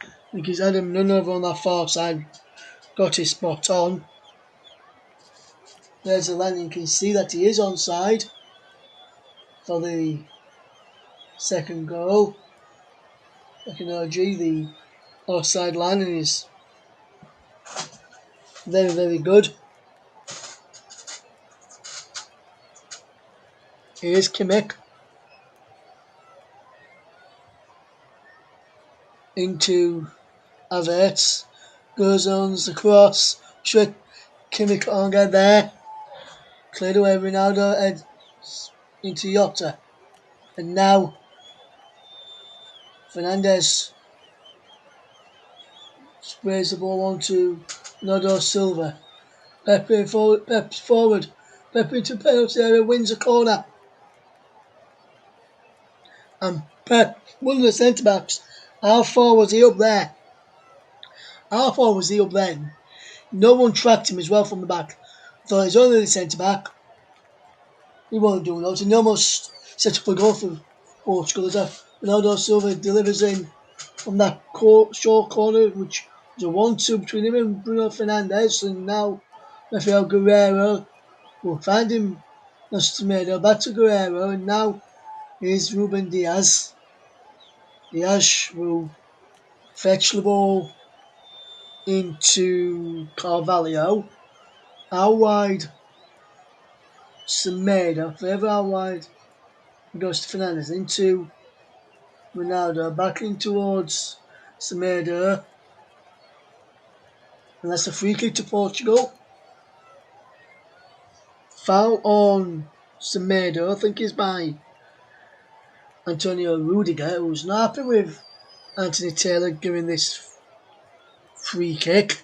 I think it's Adam Nunover on that far side. Got his spot on. There's the line, you can see that he is onside for the second goal. Technology, the offside line is very, very good. Here's Kimmich into Havertz. Goes on the cross. Sure, Kimmich can't get there. Cleared away. Ronaldo heads into Jota. And now Fernandes sprays the ball onto Bernardo Silva. Pepe forward. Pep's forward. Pepe into penalty area. Wins a corner. And Pep, one of the centre backs. How far was he up there? How far was he up there? No one tracked him as well from the back. Thought he's only the centre back. He won't do that. And he almost set up a goal for Portugal as Ronaldo Silva delivers in from that short corner, which was a 1-2 between him and Bruno Fernandes. And now Rafael Guerreiro will find him. Semedo back to Guerreiro, and now here's Ruben Diaz. Diaz will fetch the ball into Carvalho. Out wide, Semedo. Further out wide, goes to Fernandes. Into Ronaldo. Back in towards Semedo. And that's a free kick to Portugal. Foul on Semedo. I think is by Antonio Rudiger, who's not happy with Anthony Taylor giving this free kick.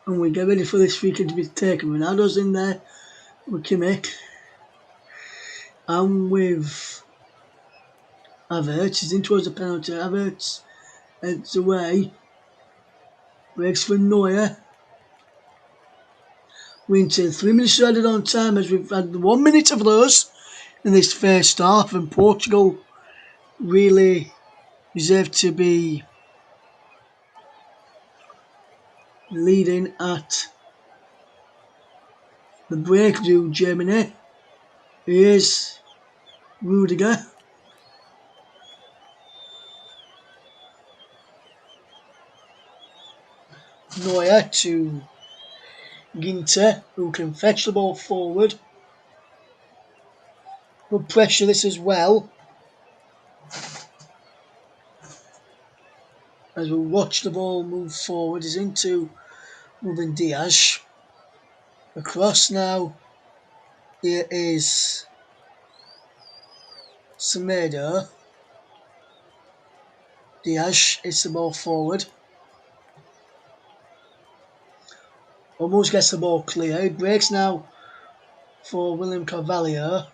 And we get ready for this free kick to be taken. Ronaldo's in there with Kimmich. And with Havertz, he's in towards the penalty. Havertz heads away. Breaks for Neuer. We're into 3 minutes added on time as we've had 1 minute of those in this first half, and Portugal really deserve to be leading at the break to Germany. Here's Rudiger. Neuer to Ginter, who can fetch the ball forward. Good pressure this as well. As we watch the ball move forward, is into Ruben Diaz. Across now. Here is Semedo. Diaz hits the ball forward. Almost gets the ball clear. He breaks now for William Carvalho.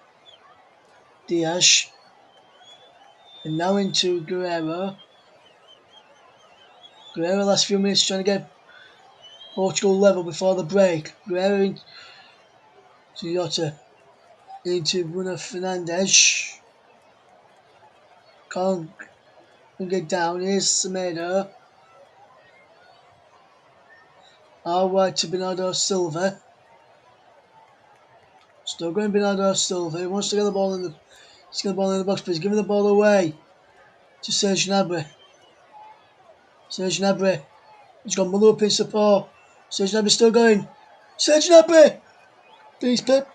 Diaz. And now into Guerreiro. Guerreiro last few minutes trying to get Portugal level before the break. Guerreiro into Jota. Into Bruno Fernandes. Can't get down. Here's Semedo. All right to Bernardo Silva. Still going Bernardo Silva. He wants to get the ball in the. He's got the ball in the box, but he's giving the ball away to Serge Gnabry. Serge Gnabry. He's got Muller up in support. Serge Gnabry still going. Serge Gnabry. Please, Pep.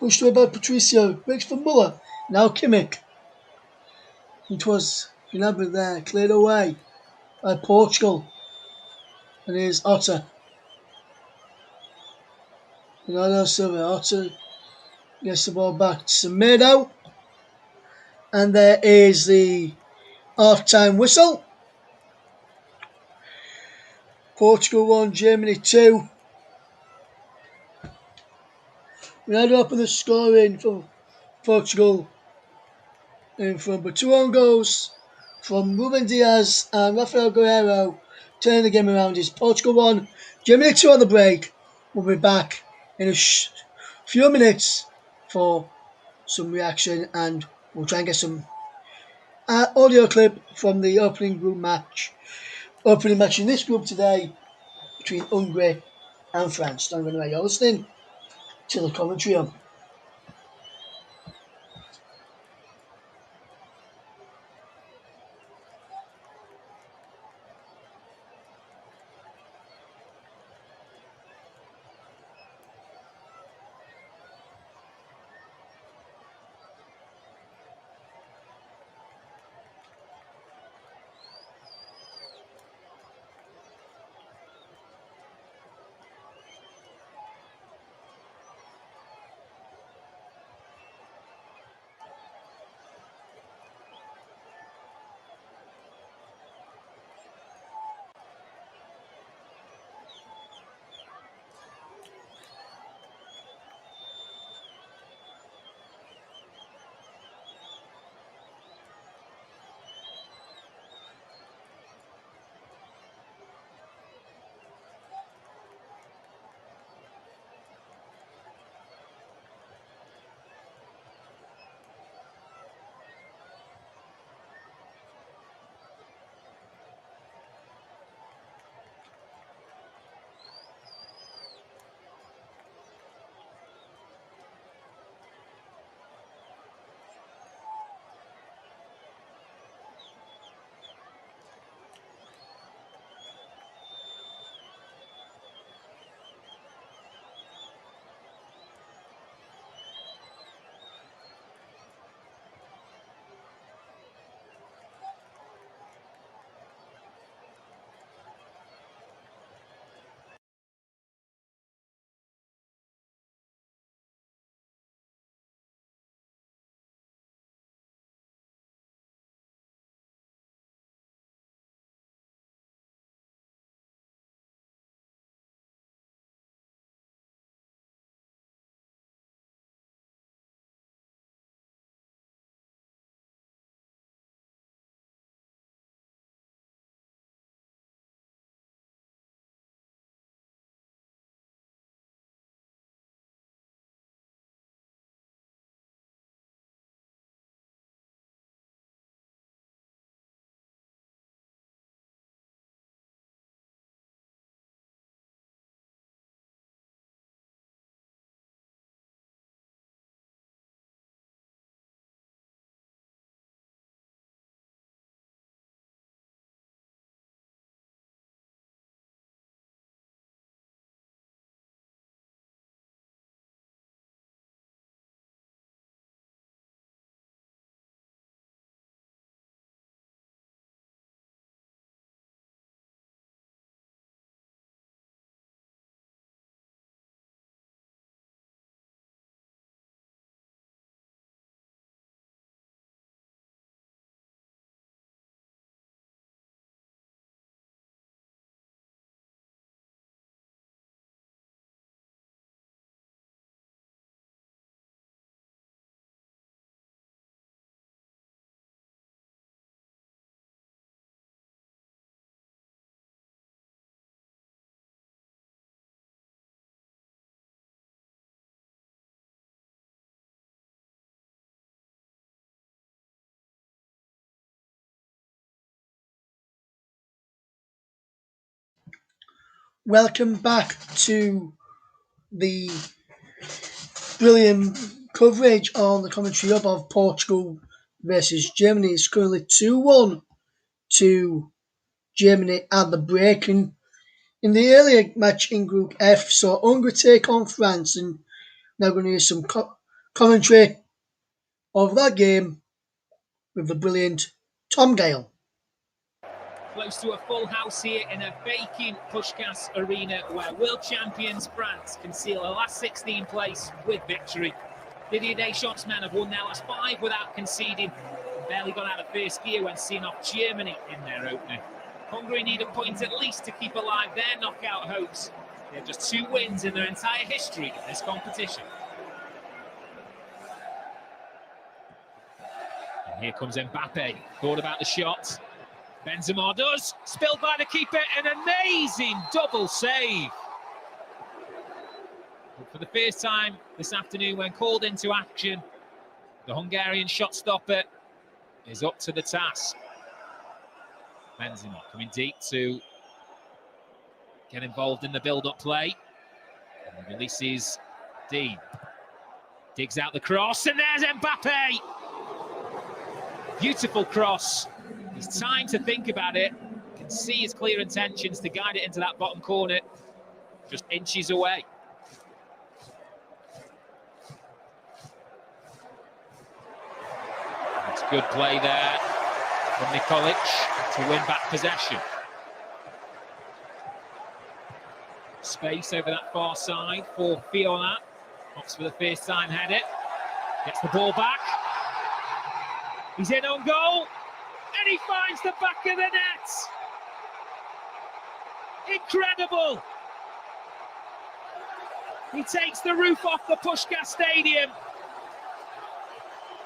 Pushed away by Patricio. Breaks for Muller. Now Kimmich. It was Gnabry there. Cleared away by Portugal. And here's Otter. Bernardo Silva. Otter gets the ball back to Semedo. And there is the half-time whistle. Portugal 1, Germany 2. Ronaldo up with the scoring for Portugal in front, but 2 own goals from Ruben Diaz and Rafael Guerreiro turning the game around. Is Portugal 1, Germany 2 on the break. We'll be back in a few minutes for some reaction, and we'll try and get some audio clip from the opening match in this group today between Hungary and France. Don't go anywhere. You're listening to the commentary on. Welcome back to the brilliant coverage on the commentary hub of Portugal versus Germany. It's currently 2-1 to Germany at the break. And in the earlier match in Group F, so Hungary take on France, and now going to hear some commentary of that game with the brilliant Tom Gale. Close to a full house here in a vacant Puskás Arena where world champions France can seal a last 16 place with victory. Didier Deschamps' men have won their last 5 without conceding. Barely got out of first gear when seeing off Germany in their opener. Hungary need a point at least to keep alive their knockout hopes. They have just 2 wins in their entire history in this competition. And here comes Mbappe. Thought about the shot. Benzema does. Spilled by the keeper. An amazing double save. For the first time this afternoon, when called into action, the Hungarian shot stopper is up to the task. Benzema coming deep to get involved in the build-up play. And releases Dean. Digs out the cross, and there's Mbappe! Beautiful cross. He's time to think about it. Can see his clear intentions to guide it into that bottom corner. Just inches away. It's good play there from Nikolic to win back possession. Space over that far side for Fiona. Opts for the first time header. Gets the ball back. He's in on goal. And he finds the back of the net. Incredible. He takes the roof off the Puskás Stadium.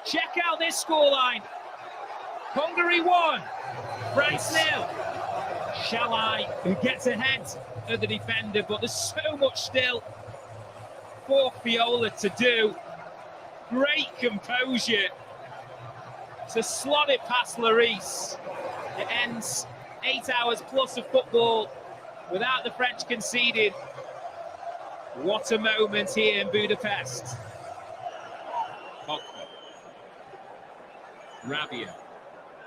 Check out this scoreline. Hungary 1, France 0. Shalai, who gets ahead of the defender, but there's so much still for Fiola to do. Great composure to slot it past Lloris. It ends 8 hours plus of football without the French conceding. What a moment here in Budapest. Pogba. Rabiot.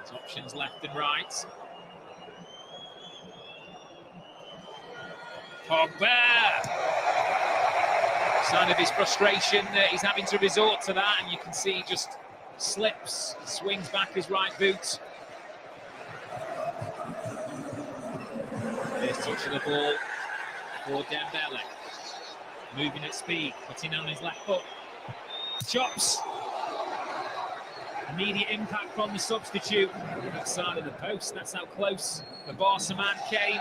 His options left and right. Pogba. Sign of his frustration that he's having to resort to that, and you can see he just slips, swings back his right boot. First touch of the ball for Dembele. Moving at speed, putting on his left foot. Chops. Immediate impact from the substitute. Outside of the post, that's how close the Barca man came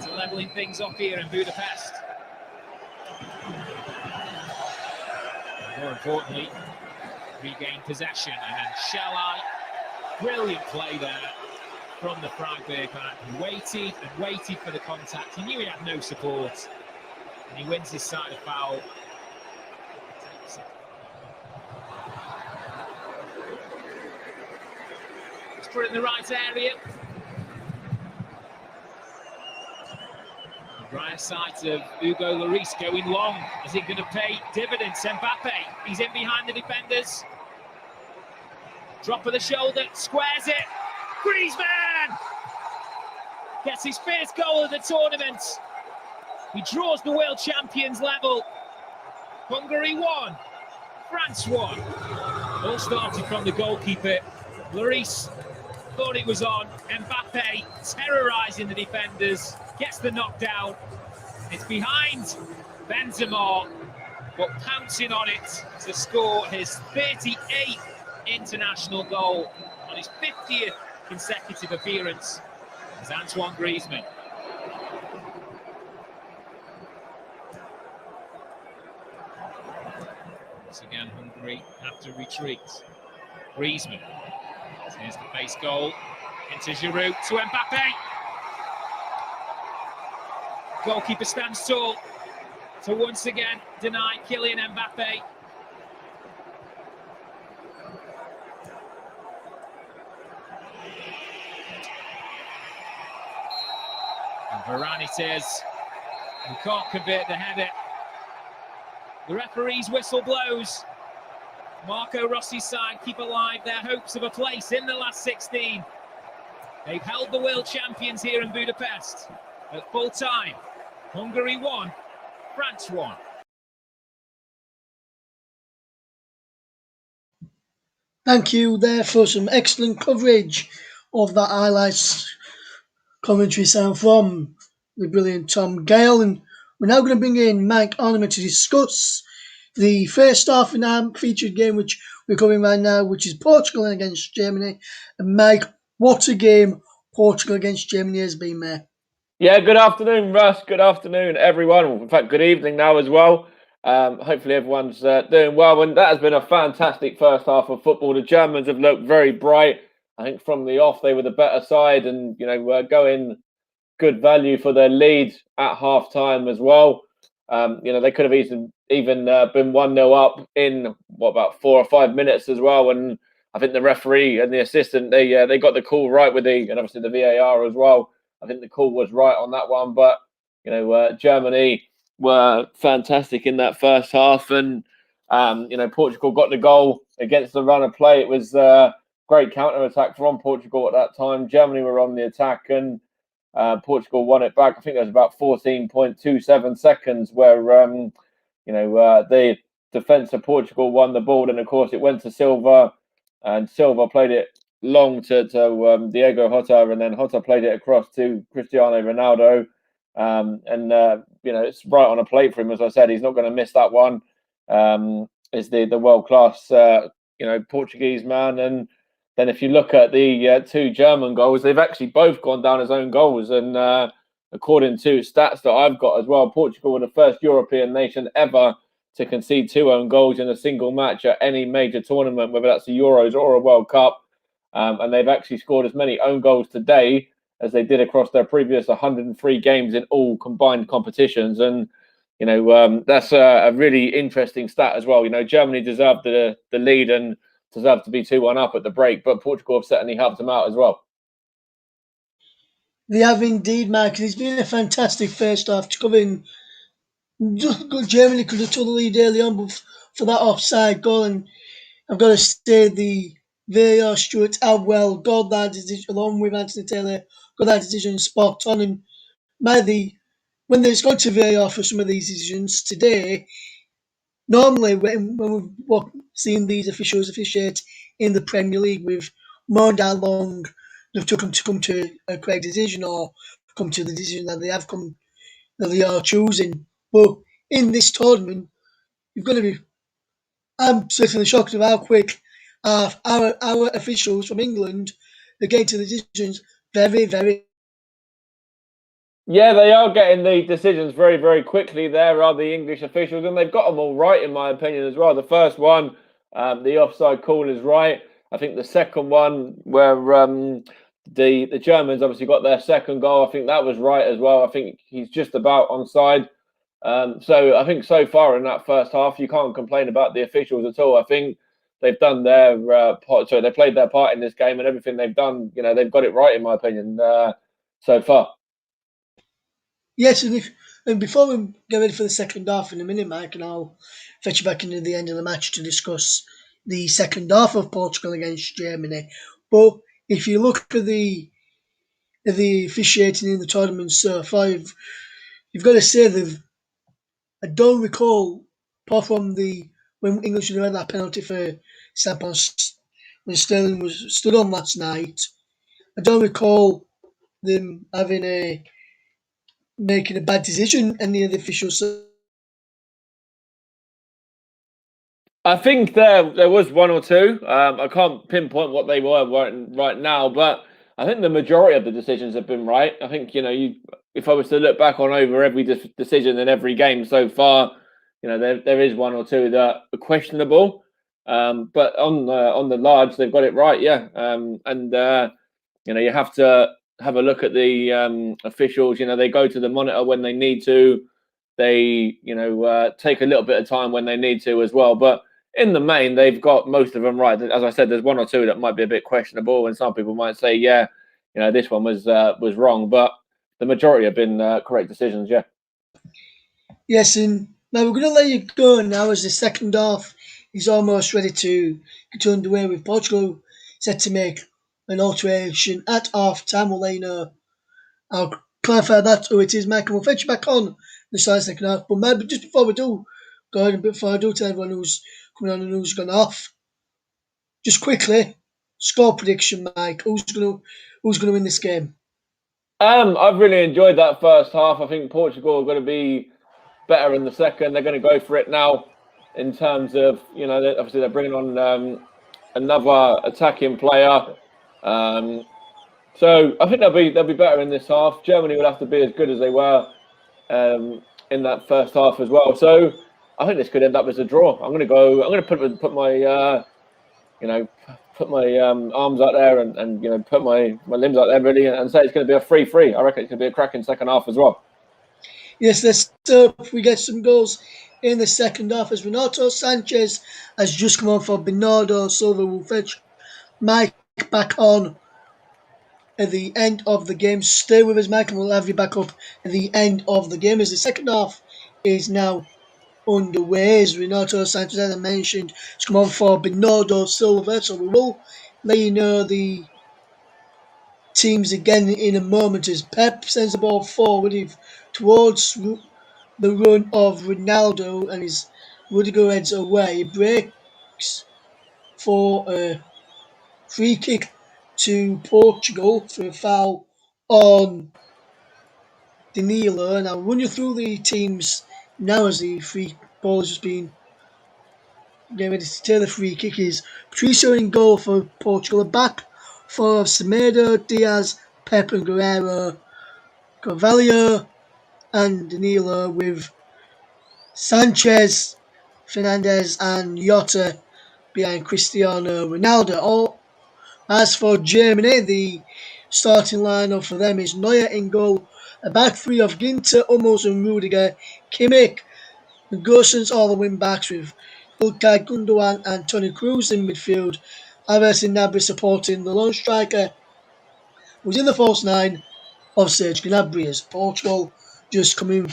to levelling things up here in Budapest. More importantly, regain possession, and then Shalai, brilliant play there from the Freiburg man. He waited and waited for the contact. He knew he had no support, and he wins his side of foul. Let's put it in the right area. Right side of Hugo Lloris going long. Is it going to pay dividends? Mbappe, he's in behind the defenders. Drop of the shoulder, squares it. Griezmann gets his first goal of the tournament. He draws the world champions level. Hungary 1, France 1. All started from the goalkeeper. Lloris thought it was on. Mbappe terrorising the defenders. Gets the knockdown. It's behind Benzema, but pouncing on it to score his 38th international goal on his 50th consecutive appearance is Antoine Griezmann. Once again, Hungary have to retreat. Griezmann. Here's the base goal. Into Giroud to Mbappe. Goalkeeper stands tall to once again deny Kylian Mbappe. And Varane it is, who can't convert the header. The referee's whistle blows. Marco Rossi's side keep alive their hopes of a place in the last 16. They've held the world champions here in Budapest at full time. Hungary 1, France 1. Thank you there for some excellent coverage of that highlights commentary sound from the brilliant Tom Gale. And we're now going to bring in Mike Ornament to discuss the first half in our featured game, which we're covering right now, which is Portugal against Germany. And Mike, what a game Portugal against Germany has been, mate. Yeah, good afternoon, Russ. Good afternoon, everyone. In fact, good evening now as well. Hopefully everyone's doing well. And that has been a fantastic first half of football. The Germans have looked very bright. I think from the off, they were the better side and, were going good value for their lead at half-time as well. They could have even been 1-0 up in about 4 or 5 minutes as well. And I think the referee and the assistant they got the call right and obviously the VAR as well. I think the call was right on that one. But Germany were fantastic in that first half, and Portugal got the goal against the run of play. It was great counter attack from Portugal at that time. Germany were on the attack, and Portugal won it back. I think there was about 14.27 seconds where the defence of Portugal won the ball, and of course it went to Silva, and Silva played it long to Diego Jota, and then Jota played it across to Cristiano Ronaldo. It's right on a plate for him. As I said, he's not going to miss that one. Is the world class Portuguese man. And then if you look at the two German goals, they've actually both gone down as own goals. And according to stats that I've got as well, Portugal were the first European nation ever to concede 2 own goals in a single match at any major tournament, whether that's the Euros or a World Cup. And they've actually scored as many own goals today as they did across their previous 103 games in all combined competitions. And that's a really interesting stat as well. Germany deserved the lead and deserved to be 2-1 up at the break, but Portugal have certainly helped them out as well. They have indeed, Mark. It's been a fantastic first half to come in. Germany could have took the lead early on, but for that offside goal, and I've got to say the VAR Stuart Adwell got that decision along with Anthony Taylor, got that decision spot on. And when there's gone to VAR for some of these decisions today, normally when we've seen these officials officiate in the Premier League with more than how long they've took them to come to a correct decision or come to the decision that they are choosing. But in this tournament, you've got to be. I'm certainly shocked at how quick our officials from England are getting to the decisions very, very. Yeah, they are getting the decisions very, very quickly. There are the English officials, and they've got them all right, in my opinion, as well. The first one, the offside call is right. I think the second one, where the Germans obviously got their second goal, I think that was right as well. I think he's just about onside. So I think so far in that first half, you can't complain about the officials at all. I think they've done their part. So they played their part in this game, and everything they've done, they've got it right, in my opinion, so far. Yes, and before we get ready for the second half in a minute, Mike, and I'll fetch you back into the end of the match to discuss the second half of Portugal against Germany. But if you look at the officiating in the tournament so far, you've got to say that I don't recall, apart from when English had that penalty for Sampos when Sterling was stood on last night, I don't recall them making a bad decision, any of the officials. I think there was one or two. I can't pinpoint what they were right now, but I think the majority of the decisions have been right. I think if I was to look back on over every decision in every game so far, there is one or two that are questionable. But on the large, they've got it right, yeah. You have to have a look at the officials. They go to the monitor when they need to. They take a little bit of time when they need to as well, but in the main, they've got most of them right. As I said, there's one or two that might be a bit questionable, and some people might say, yeah, this one was wrong, but the majority have been correct decisions, yeah. Yes, and now we're going to let you go now as the second half is almost ready to get underway with Portugal set to make an alteration at half time. We'll let you know. I'll clarify that who it is, Mike, and we'll fetch you back on the second half. But maybe just before we do, go ahead and before I do tell everyone who's coming on and who's gone off, just quickly, score prediction, Mike. Who's gonna win this game? I've really enjoyed that first half. I think Portugal are going to be better in the second. They're going to go for it now in terms of, obviously they're bringing on another attacking player. So I think they'll be better in this half. Germany will have to be as good as they were in that first half as well. So I think this could end up as a draw. I'm going to put my put my arms out there and put my limbs out there really and say it's going to be a 3-3. I reckon it's going to be a cracking second half as well. Yes, let's hope we get some goals in the second half as Renato Sanchez has just come on for Bernardo Silva. Will fetch Mike back on at the end of the game. Stay with us, Mike, and we'll have you back up at the end of the game as the second half is now underway. As Renato Sanchez, as I mentioned, has come on for Bernardo Silva. So we will let you know the teams again in a moment as Pep sends the ball forward towards the run of Ronaldo and his Rudiger heads away. He breaks for a free kick to Portugal for a foul on Danilo. And I'll run you through the teams now as the free ball has just been getting ready to take the free kick. Is Patricio in goal for Portugal. Back for Semedo, Diaz, Pep and Guerrero, Carvalho and Danilo with Sanchez, Fernandez and Jota behind Cristiano Ronaldo. As for Germany, the starting lineup for them is Neuer in goal, a back three of Ginter, Hummels and Rudiger, Kimmich and Gosens all the wing backs with Ilkay Gundogan and Toni Kroos in midfield. Alves and Gnabry supporting the lone striker, who's in the false nine of Serge Gnabry as Portugal just coming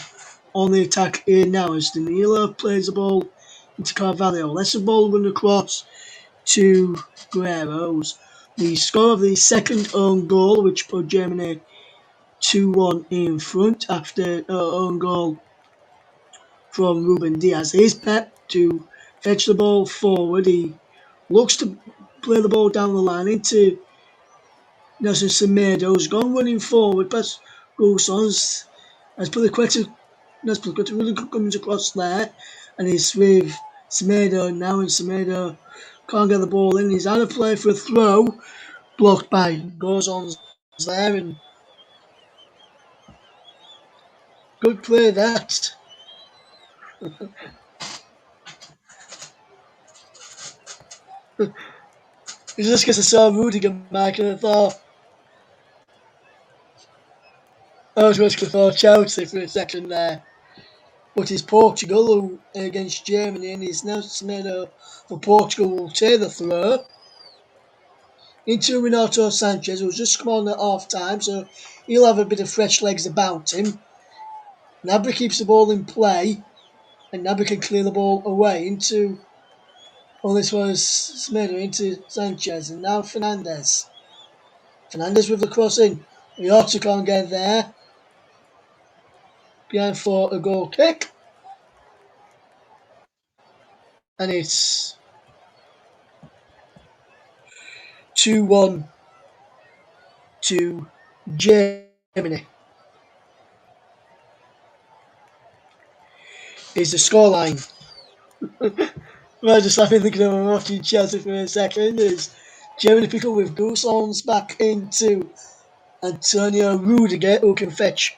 on the attack here now as Danilo plays the ball into Carvalho. Lets the ball run across to Guerrero's. The score of the second own goal, which put Germany 2-1 in front after an own goal from Ruben Diaz. Here's Pep to fetch the ball forward. He looks to play the ball down the line into Nelson Semedo's gone running forward past Gulsons. As Piliqueta really comes across there and he's with Semedo now and Semedo can't get the ball in. He's out of play for a throw blocked by Gozons there and good play that. It's just because I saw Rudiger Mike and I thought I was just thought Chelsea for a second there. But it's Portugal who, against Germany and it's now Semedo for Portugal will take the throw into Renato Sanchez, who's just come on at half time, so he'll have a bit of fresh legs about him. Gnabry keeps the ball in play, and Gnabry can clear the ball away into. Well, this was Semedo into Sanchez, and now Fernandez. Fernandez with the cross in. Riota can't get there. Behind for a goal kick. And it's 2-1 to Germany. Is the scoreline. Well, just laughing thinking of watching Chelsea for a second. Is Germany pick up with Gulsons back into Antonio Rudiger, who can fetch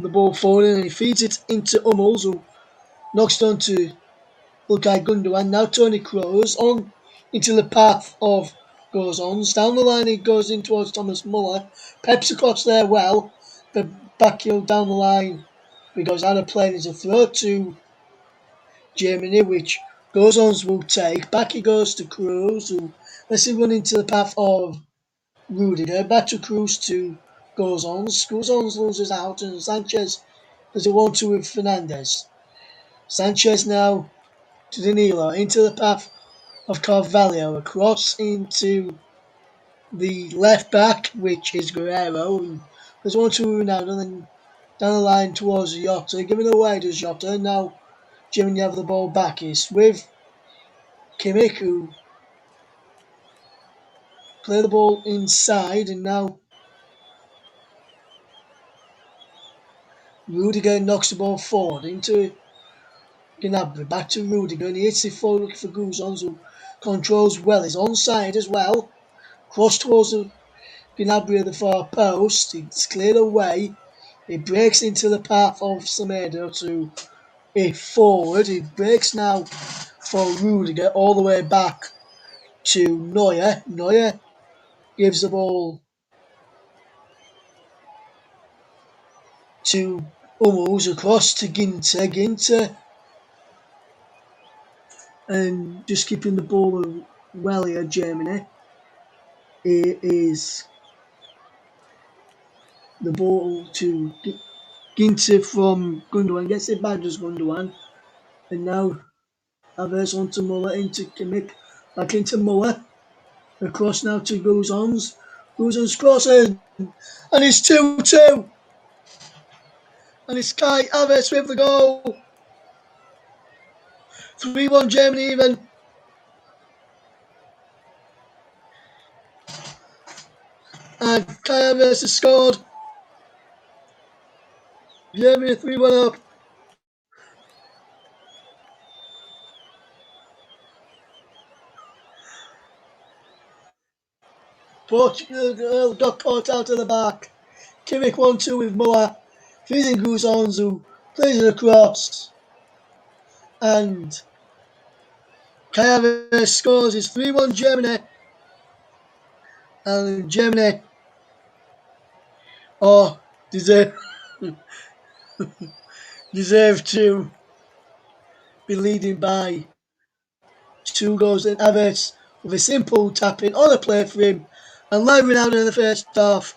the ball forward and he feeds it into Hummels, who knocks it on to Ilkay Gundogan. Now Toni Kroos on into the path of Gozons. Down the line he goes in towards Thomas Muller. Peps across there well, but back heel down the line. He goes out of play. There's a throw to Germany, which Gozons will take. Back he goes to Kroos, who lets him run into the path of Rudiger. Back to Kroos to Gozons. Gozons loses out, and Sanchez does a 1-2 with Fernandez. Sanchez now to Danilo into the path of Carvalho across into the left back, which is Guerrero. And there's 1-2 now, and then down the line towards Jota. Giving away to Jota. Now Germany have the ball back. It's with Kimmich, who play the ball inside, and now Rudiger knocks the ball forward into Gnabry. Back to Rudiger, and he hits it forward looking for Guzons, who controls well. He's onside as well. Cross towards the Gnabry at the far post. It's cleared away. It breaks into the path of Semedo to a forward. It breaks now for Rudiger all the way back to Neuer. Neuer gives the ball to Hummels across to Ginter, and just keeping the ball well here, Germany. It is the ball to Ginter from Gundogan, gets it back, just Gundogan, and now Havertz onto Muller, into Kimmich, back into Muller, across now to Guzans crosses, and it's 2-2, and it's Kai Havertz with the goal, 3-1 Germany even. And Kai Havertz has scored. Germany 3-1 up. Portugal got caught out of the back. Kimmich 1-2 with Muller. Feeding Guzans, who plays it across. And Kai Havertz scores. It's 3-1 Germany. And Germany deserve to be leading by 2 goals. And Havertz with a simple tapping on a play for him. And like Ronaldo in the first half,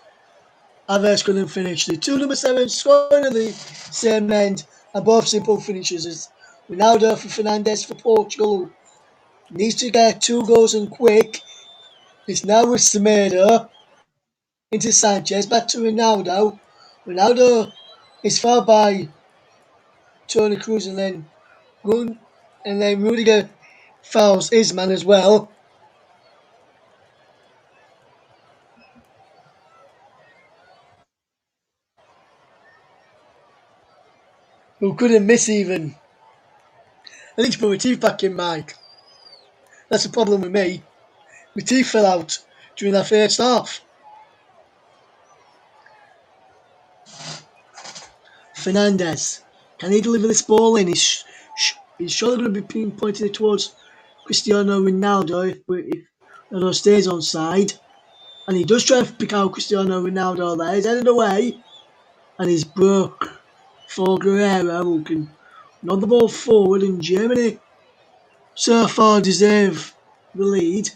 Havertz couldn't finish. The 2 number 7 scoring at the same end, and both simple finishes. As Ronaldo for Fernandes for Portugal needs to get 2 goals and quick. It's now with Semedo into Sanchez, back to Ronaldo. Ronaldo is fouled by Toni Kroos, and then Rudiger fouls his man as well. Who couldn't miss even. I need to put my teeth back in, Mike. That's the problem with me. My teeth fell out during that first half. Fernandes, can he deliver this ball in? He's surely going to be pointing it towards Cristiano Ronaldo if Ronaldo stays on side. And he does try and pick out Cristiano Ronaldo there. He's headed away. And he's broke for Guerrero, who can nod the ball forward. And Germany so far deserve the lead.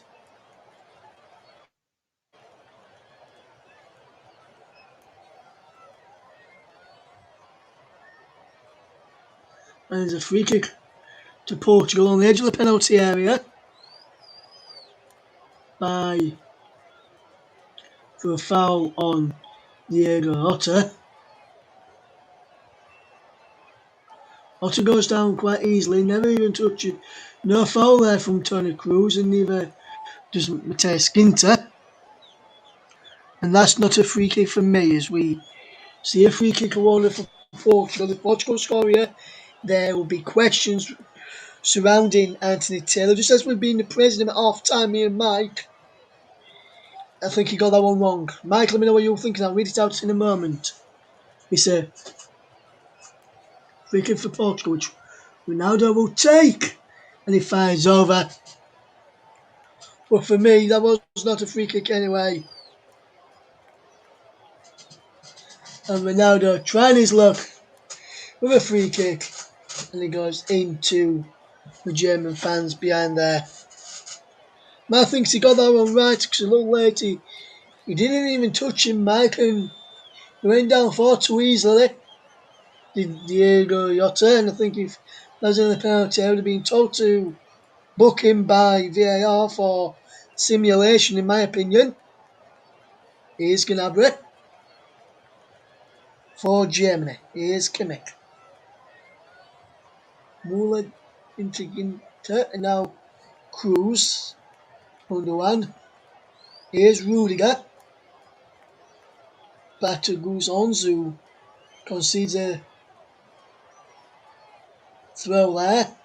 And there's a free kick to Portugal on the edge of the penalty area for a foul on Diego Jota. Jota goes down quite easily, never even touched it. No foul there from Toni Kroos, and neither does Matthias Ginter. And that's not a free kick for me, as we see a free kick awarded for Portugal. If Portugal score here, there will be questions surrounding Anthony Taylor. Just as we've been praising him at half time, me and Mike, I think he got that one wrong. Mike, let me know what you're thinking. I'll read it out in a moment. It's a free kick for Portugal, which Ronaldo will take. And he fires over. But for me, that was not a free kick anyway. And Ronaldo trying his luck with a free kick. And he goes into the German fans behind there. Matt thinks he got that one right because a little late he didn't even touch him, Mike, and he went down far too easily. Diego Jota, and I think if that was in the penalty, I would have been told to book him by VAR for simulation, in my opinion. Here's Gnabry for Germany. Here's Kimmich. Muller into Ginter, and now Kroos. Gundogan. Here's Rudiger. Back to Guzans, who concedes a throw there.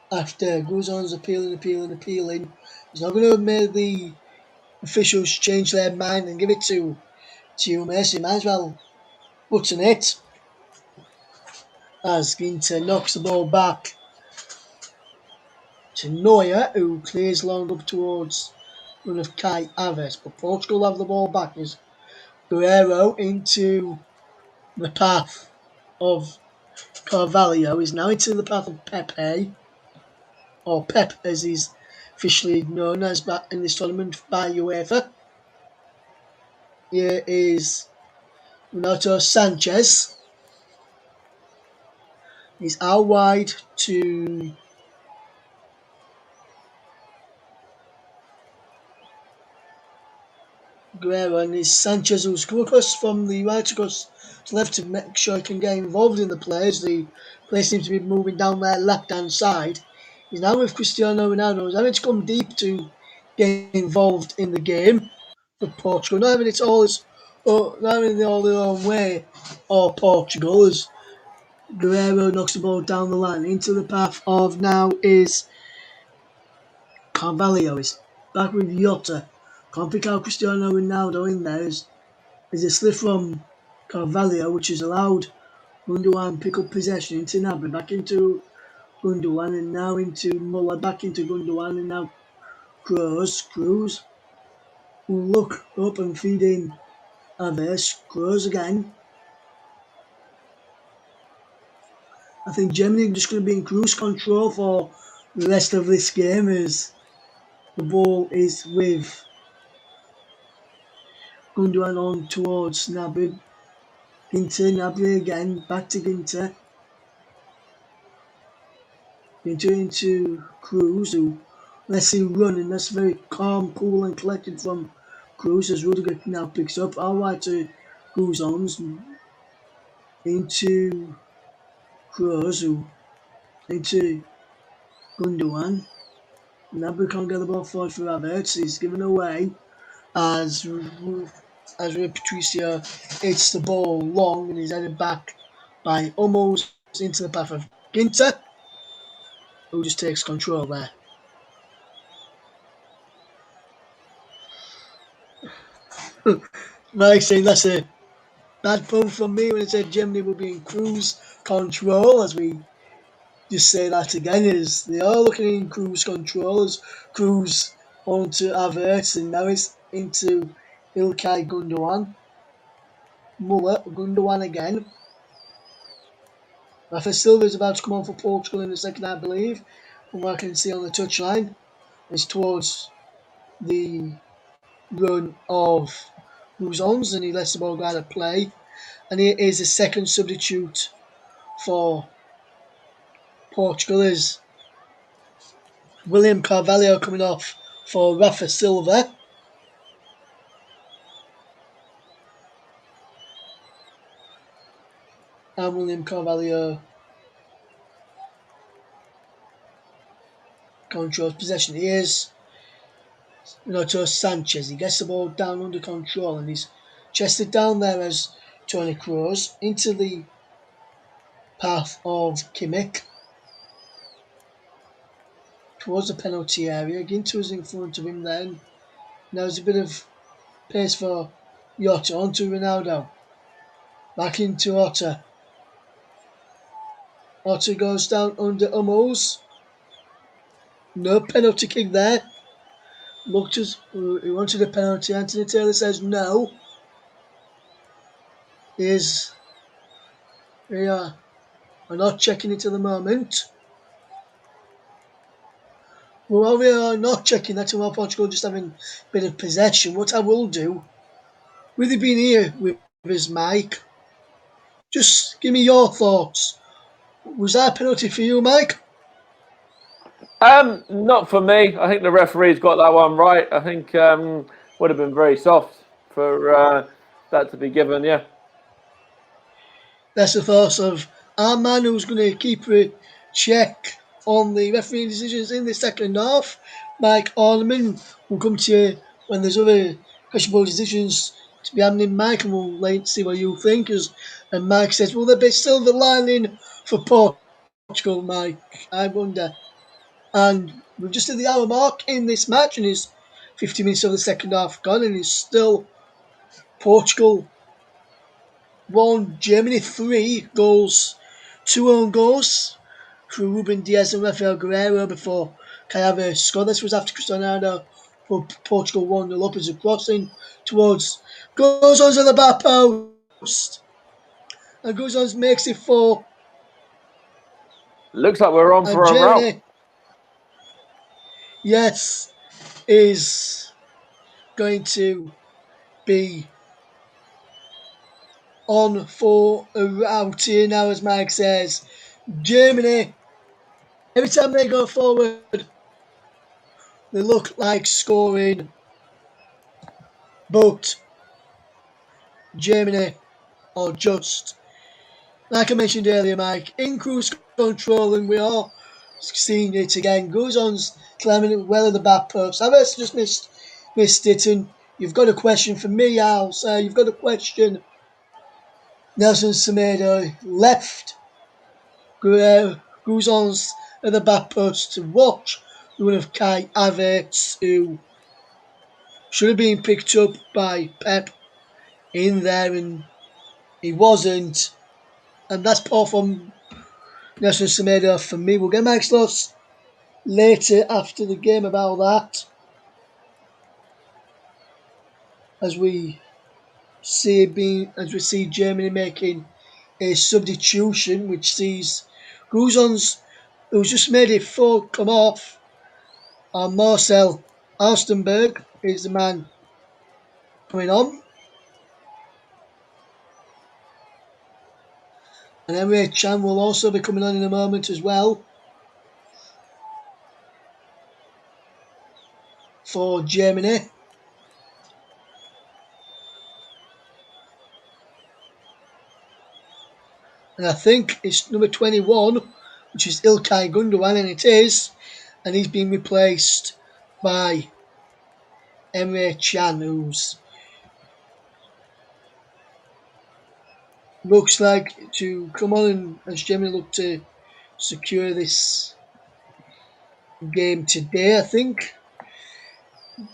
After Guzans appealing. He's not going to have made the officials change their mind and give it to Messi. Might as well button it. As Ginter knocks the ball back to Neuer, who clears long up towards one of Kai Havertz. But Portugal have the ball back as Guerrero into the path of Carvalho is now into the path of Pepe, or Pep as he's officially known as back in this tournament by UEFA. Here is Renato Sanchez. He's out wide to Guerrero, and it's Sanchez who's come across from the right across to left to make sure he can get involved in the play as the play seems to be moving down their left hand side. He's now with Cristiano Ronaldo, who's having to come deep to get involved in the game for Portugal. Not having it all as not having it all their own way or Portugal as Guerrero knocks the ball down the line into the path of now is Carvalho is back with Jota. Can't pick out Cristiano Ronaldo in there as a slip from Carvalho, which has allowed Gundogan pick up possession into Gnabry, back into Gundogan, and now into Muller, back into Gundogan, and now Cruz will look up and feed in Aves. Cruz again. I think Germany are just going to be in cruise control for the rest of this game as the ball is with Gundogan on towards Gnabry. Gnabry again, back to Ginter. Into Cruz, who lets him run, and that's very calm, cool, and collected from Cruz as Rudiger now picks up. All right to Guzons into Cruz, who into Gundogan. Gnabry can't get the ball forward for Havertz. He's given away as Rui Patricio hits the ball long and he's headed back by almost into the path of Ginter, who just takes control there. Mike saying that's a bad pun from me when I said Germany will be in cruise control, as we just say that again, as they are looking in cruise control as Cruz onto Havertz and now it's into Ilkay Gundogan. Muller, Gundogan again. Rafa Silva is about to come on for Portugal in the second, I believe, from what I can see on the touchline. It's towards the run of Guzons and he lets the ball go out of play. And here is the second substitute for Portugal is William Carvalho coming off for Rafa Silva. And William Carvalho controls possession. Here's Renato Sanchez. He gets the ball down under control and he's chested down there as Toni Kroos into the path of Kimmich towards the penalty area. Ginter is in front of him then. Now there's a bit of pace for Jota onto Ronaldo. Back into Otta. Otta goes down under Hummels. No penalty kick there. Looked as he wanted a penalty. Anthony Taylor says no. We are not checking it at the moment. Well, we are not checking that while Portugal just having a bit of possession. What I will do, with you being here with his mic, just give me your thoughts. Was that a penalty for you, Mike? Not for me. I think the referee's got that one right. I think would have been very soft for that to be given. Yeah. That's the thoughts of our man who's going to keep a check on the refereeing decisions in the second half. Mike Orneman will come to you when there's other questionable decisions to be happening, Mike, and we'll see what you think. And Mike says, will there be silver lining for Portugal, Mike? I wonder. And we've just hit the hour mark in this match, and it's 50 minutes of the second half gone, and it's still Portugal 1, Germany 3 goals, 2 own goals through Ruben Diaz and Rafael Guerreiro before Kai Havertz scored. This was after Cristiano Ronaldo put Portugal 1-0 up as a crossing towards goes onto the back post. and Guzans makes it 4. Looks like we're on And for a rout. Germany, yes, is going to be on for a rout here now, as Mike says. Germany, every time they go forward, they look like scoring, but Germany are just, like I mentioned earlier, Mike, in cruise control, and we are seeing it again. Goes on climbing it well in the back post. I've just missed it, and you've got a question for me, Al. So you've got a question. Nelson Semedo left Guzons at the back post to watch one of Kai Havertz, who should have been picked up by Pep in there, and he wasn't. And that's poor from Nelson Semedo for me. We'll get Mike's thoughts later after the game about that, as we see Germany making a substitution, which sees Guzons, who's just made it 4, come off, and Marcel Alstenberg is the man coming on. And Emre Can will also be coming on in a moment as well for Germany. And I think it's number 21, which is Ilkay Gundogan, and it is. And he's been replaced by Emre Can, who's looks like to come on, and as Germany look to secure this game today. I think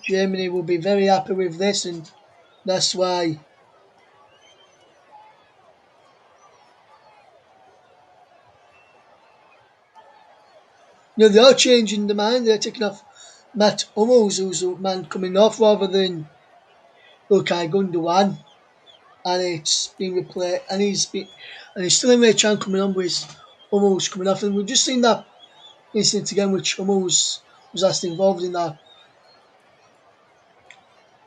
Germany will be very happy with this, and that's why they are changing the mind. They're taking off Matt Hummels, who's the man coming off, rather than Ilkay Gundogan, and it's been replaced. And he's still in Ray Chan coming on with Hummels coming off, and we've just seen that incident again, which Hummels was actually involved in that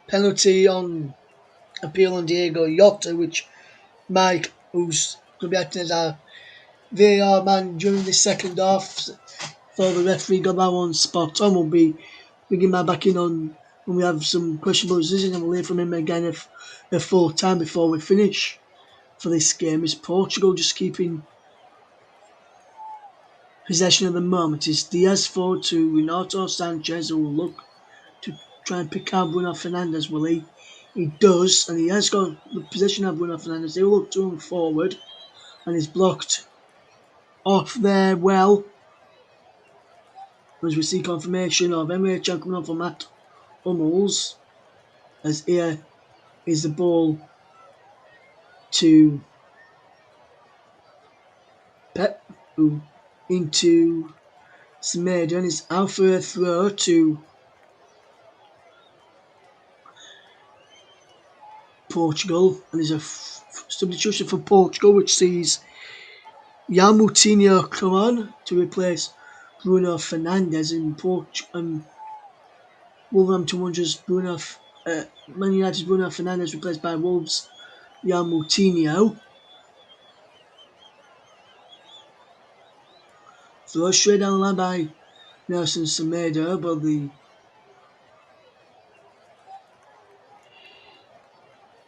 penalty on appeal on Diego Jota, which Mike, who's going to be acting as our VAR man during the second half, so the referee got that one spot on. We'll be bringing that back in on when we have some questionable decisions, and we'll hear from him again if a full time before we finish for this game. Is Portugal just keeping possession at the moment? Is Diaz forward to Renato Sanchez, who will look to try and pick out Bruno Fernandes, will he? He does, and he has got the possession of Bruno Fernandes. They will look to him forward, and he's blocked off there well, as we see confirmation of Emre Can coming on for Matt Hummels, as here is the ball to Pep, who into Semedo, and it's out for a throw to Portugal, and there's a substitution for Portugal, which sees Jan Moutinho come on to replace Bruno Fernandes in Wolverhampton Wanderers. Man United's Bruno Fernandes replaced by Wolves' Jan Moutinho. Throw straight down the line by Nelson Semedo, but the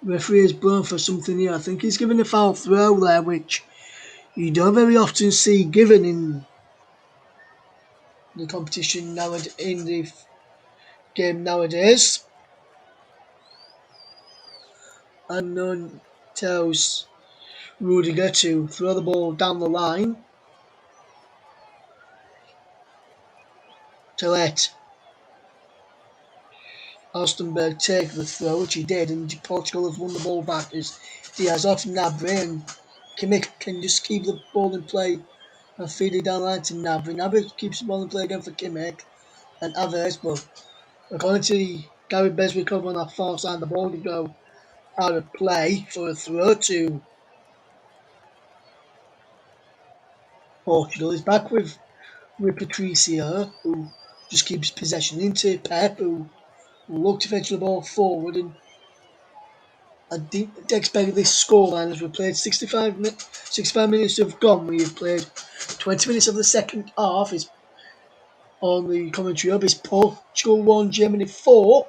referee has blown for something here. I think he's given a foul throw there, which you don't very often see given in the competition in the game nowadays. Unknown tells Rudiger to throw the ball down the line to let Alstenberg take the throw, which he did, and Portugal have won the ball back as Diaz off Gnabry, and Kimmich can just keep the ball in play and feed it down the line to Gnabry. Gnabry keeps the ball in play again for Kimmich and Havertz, but according to Gary Beswick over on that far side, the ball to go out of play for a throw to Portugal is back with Patricio, who just keeps possession into Pep, who look to fetch the ball forward. And I didn't expect this scoreline as we played 65 minutes have gone. We've played 20 minutes of the second half. Is on the commentary hub. It's Portugal 1, Germany 4.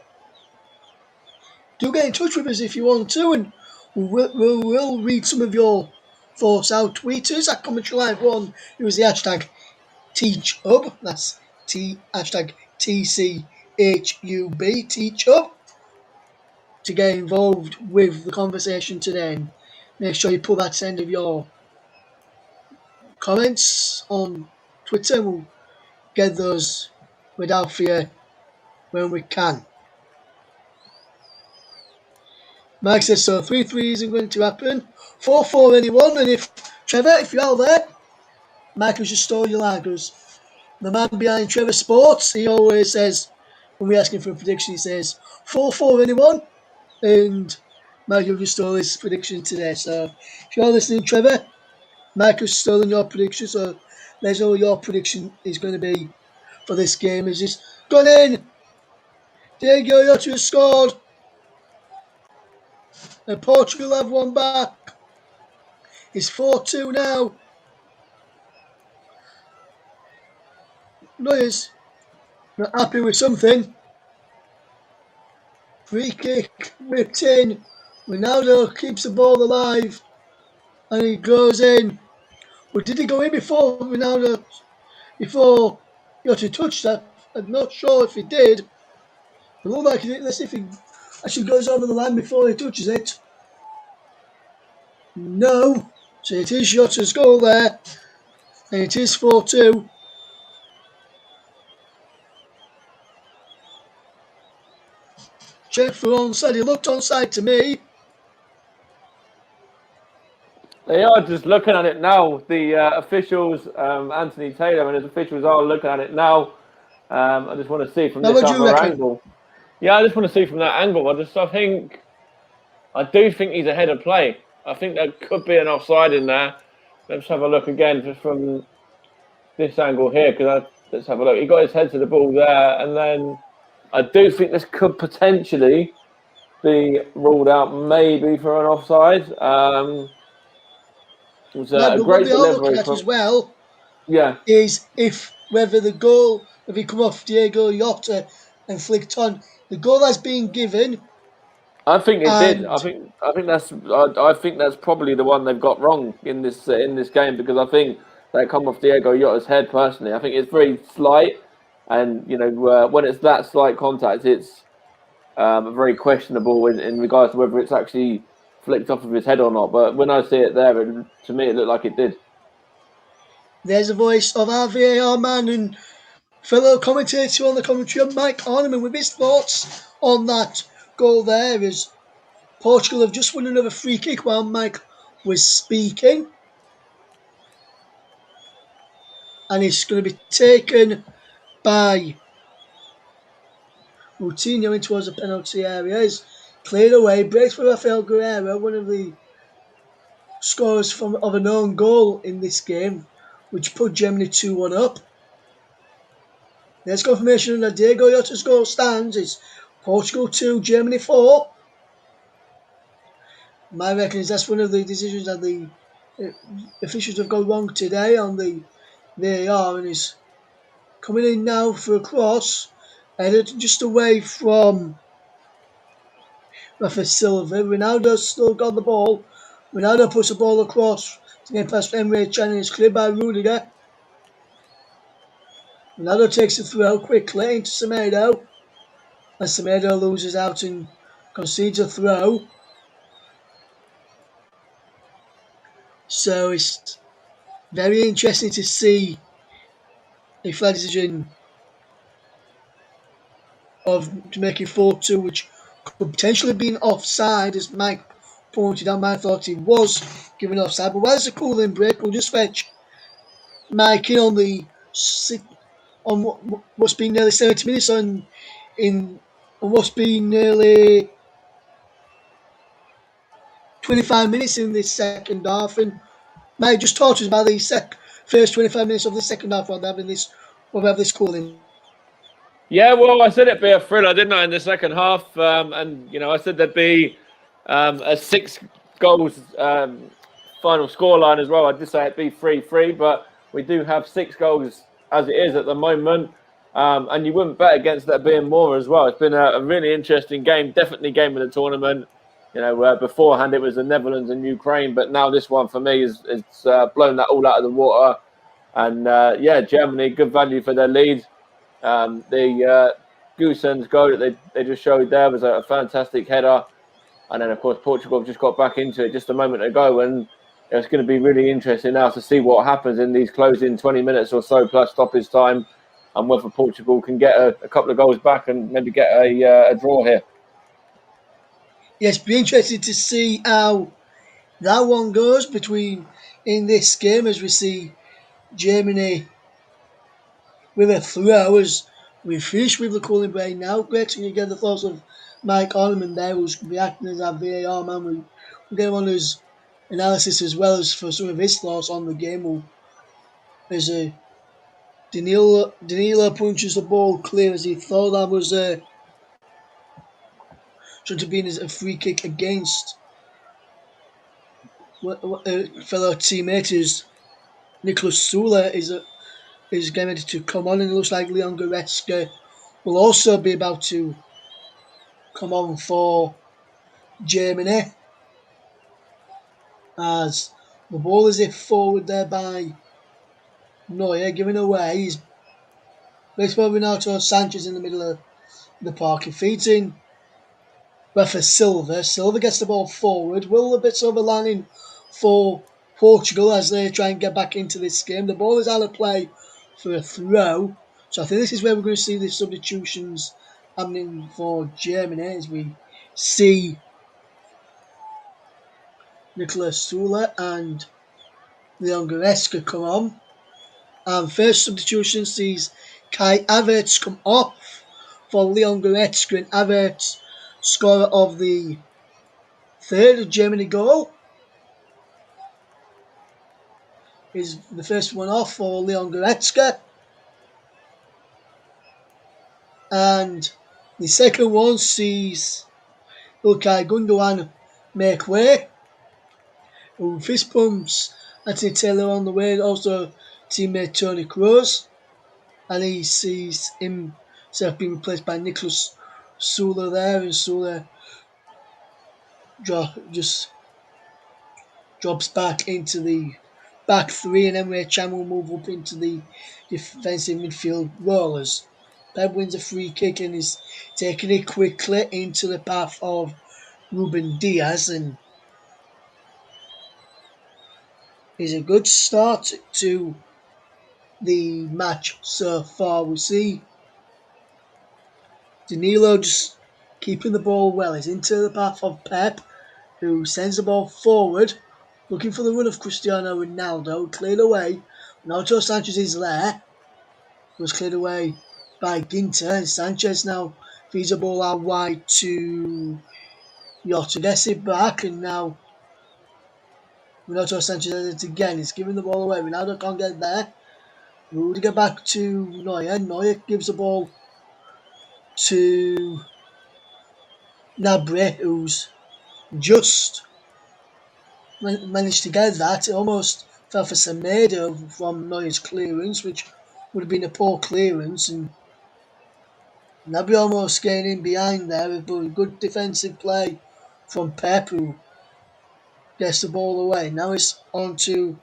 Do get in touch with us if you want to, and we'll read some of your thoughts out. Tweet us at Commentary Live 1. Use the hashtag TeachHub. That's hashtag TCHUB, TeachHub, to get involved with the conversation today. And make sure you put that to the end of your comments on Twitter. We'll get those read out for you when we can. Mike says so. 3-3 isn't going to happen. 4-4 anyone. And if Trevor, if you're out there, Michael just stole your lagers. The man behind Trevor Sports, he always says, when we ask him for a prediction, he says 4-4 anyone. And Michael just stole his prediction today. So if you're listening, Trevor, Michael's stolen your prediction. So let's know what your prediction is going to be for this game. Is this gone in? Diego Yota has scored. And Portugal have one back. It's 4-2 now. Noyes not happy with something. Free kick whipped in. Ronaldo keeps the ball alive and he goes in. But did he go in before Ronaldo? Before Yota touched that? I'm not sure if he did. It looked like he did. Let's see if he actually goes over the line before he touches it. No. So it is Yota's goal there. And it is 4-2. Check for onside. He looked onside to me. They are just looking at it now. The officials, Anthony Taylor and his officials are looking at it now. I just want to see from this other angle. Yeah, I just want to see from that angle. I do think he's ahead of play. I think there could be an offside in there. Let's have a look again just from this angle here. Let's have a look. He got his head to the ball there, and then I do think this could potentially be ruled out maybe for an offside. It was a great delivery at as well. Yeah, is whether the goal, if he come off Diego Yota and flicked on, the goal that's being given. I think it did. I think that's probably the one they've got wrong in this game, because I think they come off Diego Yota's head. Personally, I think it's very slight, and when it's that slight contact, it's very questionable in regards to whether it's actually flicked off of his head or not. But when I see it there, to me it looked like it did. There's a voice of our VAR man and fellow commentator on the commentary, Mike Orneman, with his thoughts on that goal there. As Portugal have just won another free kick while Mike was speaking. And it's going to be taken by Moutinho in towards the penalty area. He's cleared away, breaks for Rafael Guerreiro, one of the scorers of an own goal in this game, which put Germany 2-1 up. There's confirmation that Diego Yota's goal stands. It's Portugal 2, Germany 4. My reckon is that's one of the decisions that the officials have got wrong today on the VAR, and is coming in now for a cross, headed just away from Rafa Silva. Ronaldo's still got the ball. Ronaldo puts the ball across to get past Emre Can, and it's cleared by Rudiger. Ronaldo takes the throw quickly into Semedo, and Semedo loses out and concedes a throw. So it's very interesting to see a flag decision of making 4-2, which could potentially be an offside, as Mike pointed out. I thought he was given offside, but while there's a cooling break, we'll just fetch Mike in on what's been nearly 70 minutes on what's been nearly 25 minutes in this second half. And Mike, just talk to us about the first 25 minutes of the second half while we have this cooling? Yeah, well, I said it'd be a thriller, didn't I, in the second half? And I said there'd be a 6 goals final scoreline as well. I did say it'd be 3-3, but we do have 6 goals as it is at the moment. And you wouldn't bet against that being more as well. It's been a really interesting game, definitely game of the tournament. Beforehand it was the Netherlands and Ukraine, but now this one for me is blown that all out of the water. And Germany, good value for their lead. The Goosen's goal that they just showed there was a fantastic header. And then, of course, Portugal have just got back into it just a moment ago. And it's going to be really interesting now to see what happens in these closing 20 minutes or so plus stoppage time, and whether Portugal can get a couple of goals back and maybe get a draw here. Yes, be interested to see how that one goes in this game as we see Germany with a throw as we finish with the cooling break now. Great to get the thoughts of Mike Orman there, who's reacting as our VAR man. We'll get on his analysis as well as for some of his thoughts on the game. As Danilo punches the ball clear as he thought that was should have been a free kick against fellow teammate is Nicholas Sula is getting ready to come on, and it looks like Leon Goretzka will also be about to come on for Germany as the ball is hit forward there by Neuer, giving away. He's placed by Renato Sanchez in the middle of the park. He feeds in Rafa Silva. Silva gets the ball forward. Will a bit overlining for Portugal as they try and get back into this game. The ball is out of play for a throw. So I think this is where we're going to see the substitutions happening for Germany as we see Nicolas Sula and Leon Goretzka come on. And first substitution sees Kai Havertz come off for Leon Goretzka, and Havertz, scorer of the third Germany goal, is the first one off for Leon Goretzka. And the second one sees Ilkay Gundogan make way, who fist pumps Anthony Taylor on the way, also teammate Tony Kroos, and he sees himself being replaced by Nicolas Sula there, and Sula just drops back into the back three, and Emre Can will move up into the defensive midfield role as Pep wins a free kick and is taking it quickly into the path of Ruben Diaz, and is a good start to the match so far. We see Danilo just keeping the ball well. He's into the path of Pep, who sends the ball forward, looking for the run of Cristiano Ronaldo, cleared away. Renato Sanchez is there. Was cleared away by Ginter, and Sanchez now feeds the ball out wide to Jota. Gets it back, and now Renato Sanchez does it again. He's giving the ball away. Ronaldo can't get there. Rudiger back to Neuer. Neuer gives the ball to Gnabry, who's just managed to get that. It almost fell for Semedo from Neuer's clearance, which would have been a poor clearance, and Gnabry almost getting in behind there, but a good defensive play from Pep, who gets the ball away. Now it's on to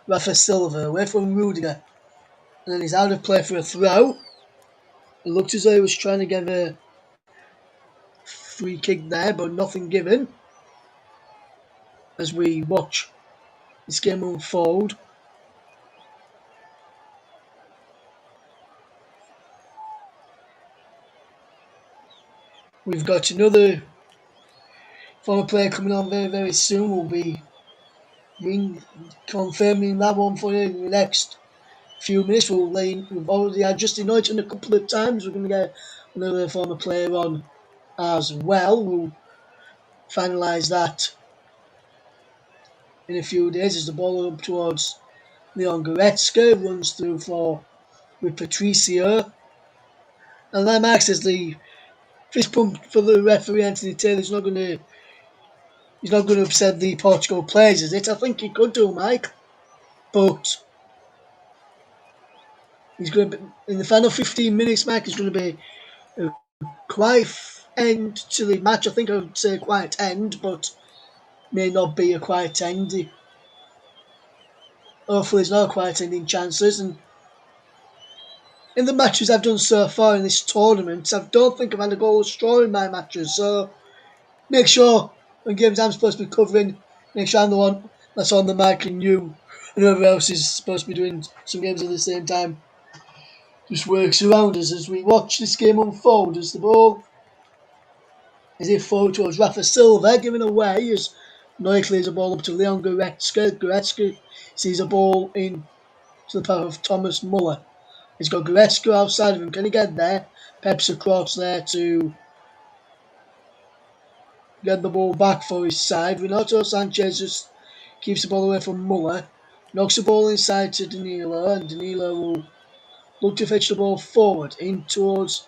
Rafa Silva, away from Rudiger, and then he's out of play for a throw. It looked as though he was trying to get a free kick there, but nothing given. As we watch this game unfold, we've got another former player coming on very, very soon. We'll be confirming that one for you in the next few minutes. We've already had Justin Norton a couple of times. We're going to get another former player on as well. We'll finalise that in a few days as the ball up towards Leon Goretzka runs through with Patricio. And then Max says the fist pump for the referee Anthony Taylor's not going to he's not going to upset the Portugal players, is it? I think he could do, Mike, but he's going to be in the final 15 minutes. Mike is going to be a quiet end to the match. I think I would say a quiet end, but may not be a quiet end. Hopefully, there's no quiet ending chances. And in the matches I've done so far in this tournament, I don't think I've had a goal straw in my matches. So make sure when games I'm supposed to be covering, make sure I'm the one that's on the mic and you and whoever else is supposed to be doing some games at the same time just works around us as we watch this game unfold as the ball is it forward towards Rafa Silva, giving away as Neuer clears a ball up to Leon Goretzka. Goretzka sees a ball in to the path of Thomas Muller. He's got Goretzka outside of him. Can he get there? Peps across there to get the ball back for his side. Renato Sanchez just keeps the ball away from Muller. Knocks the ball inside to Danilo, and Danilo will look to fetch the ball forward in towards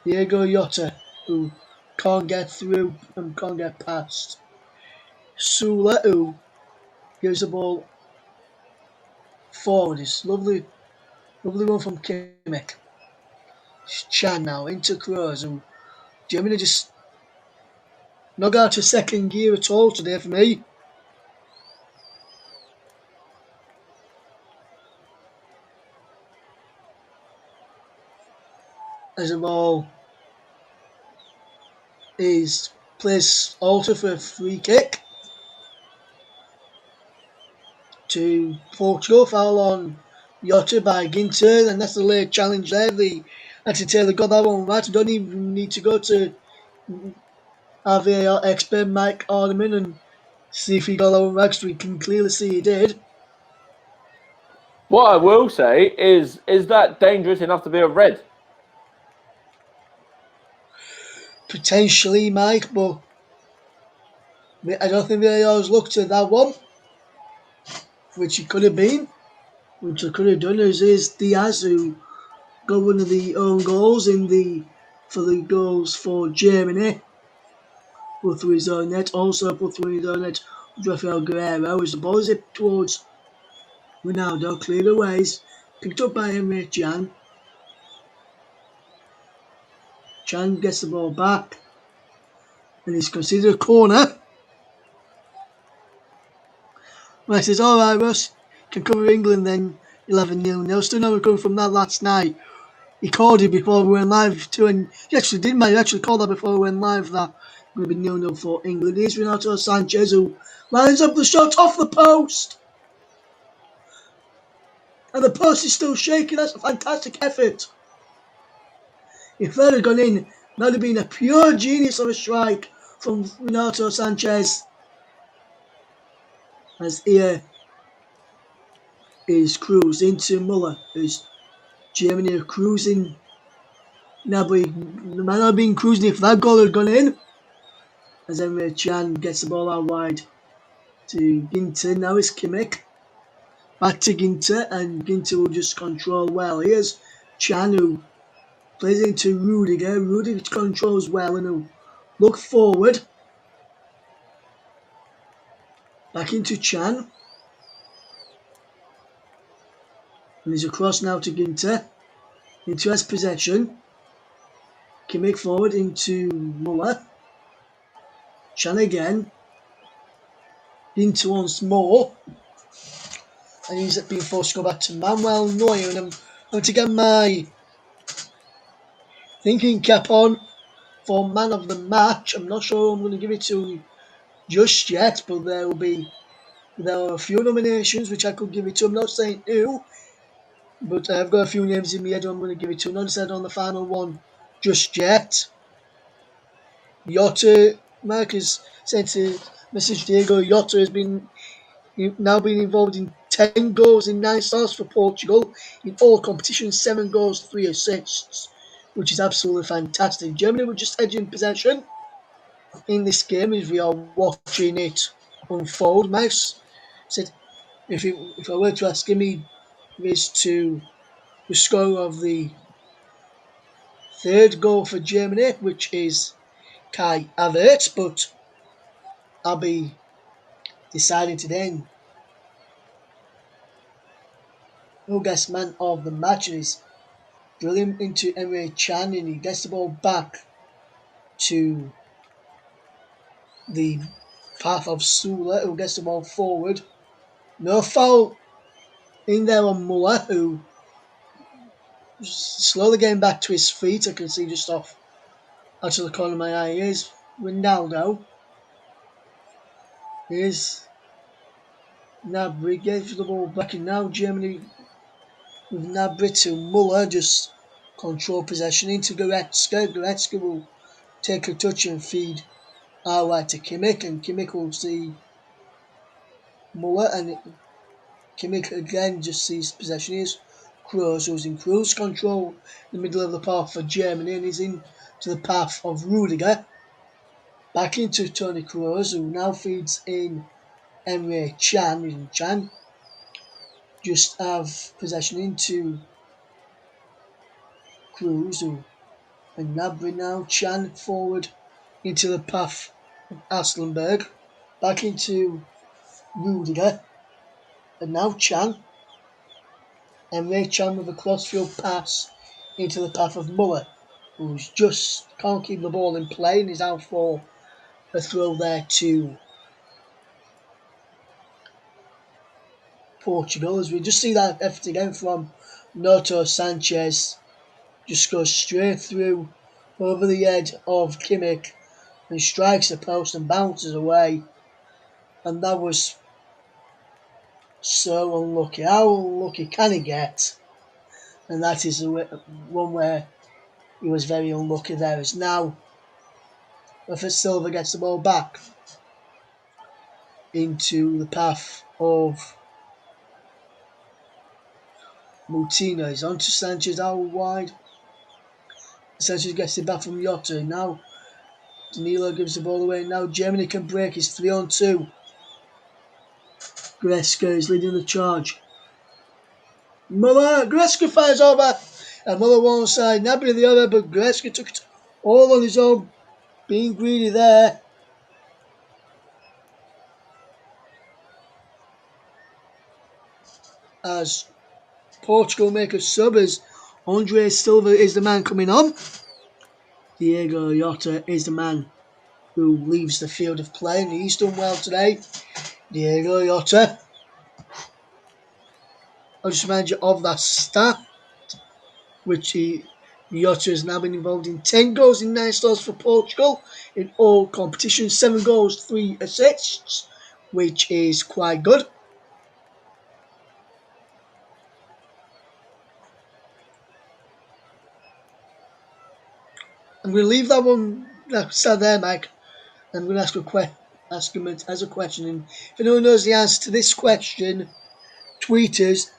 Diego Jota, who can't get through and can't get past. Sula, who gives the ball forward. It's lovely run from Kimmich. Chan now into Kroos, who Germany just not got to second gear at all today for me. As the ball is placed alter for a free kick to Portugal. Foul on Jota by Ginter, and that's the late challenge there. The Taylor got that one right. Don't even need to go to our VAR expert Mike Orderman and see if he got that one right, because we can clearly see he did. What I will say is that dangerous enough to be a red? Potentially, Mike, but I don't think VAR's looked at that one, which it could have been, which it could have done. Is Diaz, who got one of the own goals for the goals for Germany, put through his own net. Also put through his own net Rafael Guerrero as the ball is hit towards Ronaldo, cleared away, picked up by Emre Can. Can gets the ball back, and it's considered a corner. Well, he says, all right, Russ, can cover England then 11-0. Still no recovery from that last night. He called it before we went live too, and he actually did, mate. He actually called that before we went live that going to be 0-0 for England. Here's Renato Sanchez, who lines up the shot off the post. And the post is still shaking. That's a fantastic effort. If that had gone in, that would have been a pure genius of a strike from Renato Sanchez. As here is Kroos into Muller, who's Germany are cruising. Now, but they might not have been cruising if that goal had gone in. As Emre Can gets the ball out wide to Ginter. Now it's Kimmich. Back to Ginter, and Ginter will just control well. Here's Can, who plays into Rudiger. Rudiger controls well and he'll look forward. Back into Can. And he's across now to Ginter. Ginter has possession. Kimmich forward into Muller. Can again. Ginter once more. And he's being forced to go back to Manuel Neuer. And I'm going to get my thinking cap on for man of the match. I'm not sure I'm going to give it to just yet, but there are a few nominations which I could give it to. I'm not saying who, but I've got a few names in my head I'm going to give it to. Not decided on the final one just yet. Jota, Mark has sent a message. Diego Jota has now been involved in 10 goals in 9 starts for Portugal in all competitions, 7 goals, 3 assists, which is absolutely fantastic. Germany were just edging possession in this game as we are watching it unfold. Mouse said if I were to ask him, he is to the score of the third goal for Germany, which is Kai Havertz, but I'll be deciding today who gets man of the match, and he's drilling into Emre Can, and he gets the ball back to the path of Sula, who gets the ball forward. No foul in there on Muller, who slowly getting back to his feet. I can see just off out of the corner of my eye. Here's Ronaldo. Here's Gnabry, gets the ball back, and now Germany with Gnabry to Muller, just control possession into Goretzka. Goretzka will take a touch and feed our way to Kimmich, and Kimmich will see Muller, and Kimmich again just sees possession. Here's Kroos, who's in cruise control in the middle of the path for Germany, and he's in to the path of Rudiger. Back into Toni Kroos, who now feeds in Emre Can, and Can just have possession into Kroos, and Gnabry now. Can forward into the path of Aslenberg. Back into Rudiger, and now Can. Emre Can with a crossfield pass into the path of Muller, who's just can't keep the ball in play and is out for a throw there to Portugal. As we just see that effort again from Noto Sanchez, just goes straight through over the head of Kimmich and strikes the post and bounces away. And that was so unlucky. How unlucky can he get? And that is the one where he was very unlucky there. As now Rafa Silva gets the ball back into the path of Moutinho. He's on to Sanchez out wide. Sanchez gets it back from Jota. Now Danilo gives the ball away. Now Germany can break. It's 3-on-2. Goretzka is leading the charge. Muller, Goretzka fires over. And Muller one side, Gnabry the other, but Goretzka took it all on his own, being greedy there. As Portugal make a sub, as Andre Silva is the man coming on. Diego Jota is the man who leaves the field of play, and he's done well today. Diego Jota. I'll just remind you of that stat, which Jota has now been involved in 10 goals in 9 starts for Portugal in all competitions, 7 goals, 3 assists, which is quite good. I'm going to leave that one sat there, Mike. I'm going to ask him as a question. And if anyone knows the answer to this question, tweet us.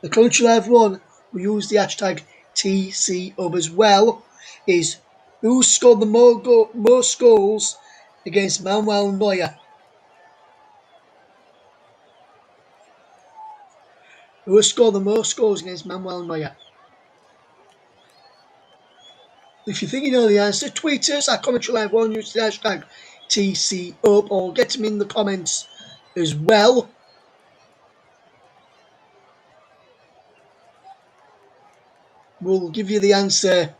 The Country Live one, we use the hashtag TCUB as well, is who scored the most goals against Manuel Neuer? Who has scored the most goals against Manuel Neuer? If you think you know the answer, tweet us at Commentary Live 1, use the hashtag TCUP, or get them in the comments as well. We'll give you the answer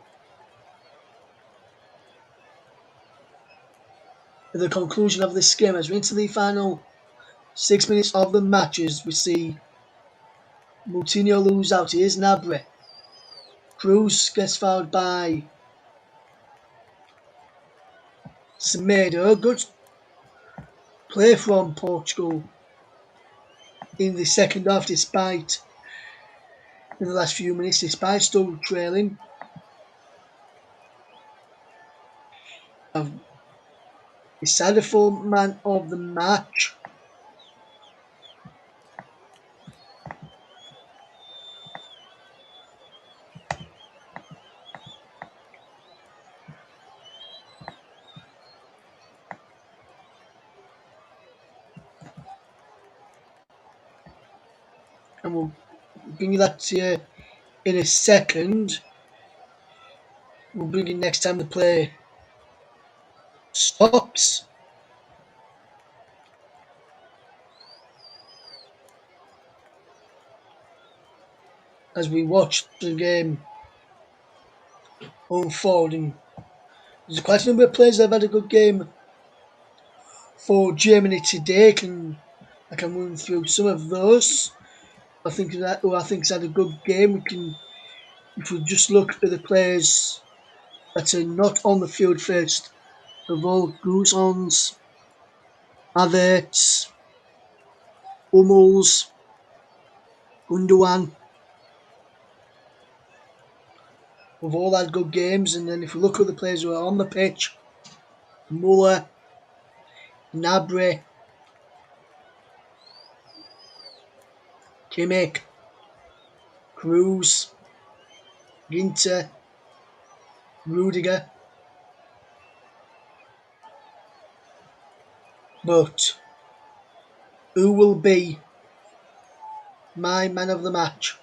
at the conclusion of this game as we're into the final 6 minutes of the matches. We see Moutinho lose out. Here's Gnabry. Kroos gets fouled by Semedo. Good play from Portugal in the second half, despite in the last few minutes, despite still trailing. I've decided for man of the match. and we'll bring you that to you in a second. We'll bring you next time the play stops. As we watch the game unfolding, there's quite a number of players that have had a good game for Germany today. I can run through some of those. I think that who I think's had a good game. If we just look at the players that are not on the field first of all, Guzons, Havertz, Hummels, Gundogan, we've all had good games. And then if we look at the players who are on the pitch, Muller, Gnabry, Kimmich, Cruz, Ginter, Rudiger. But who will be my man of the match?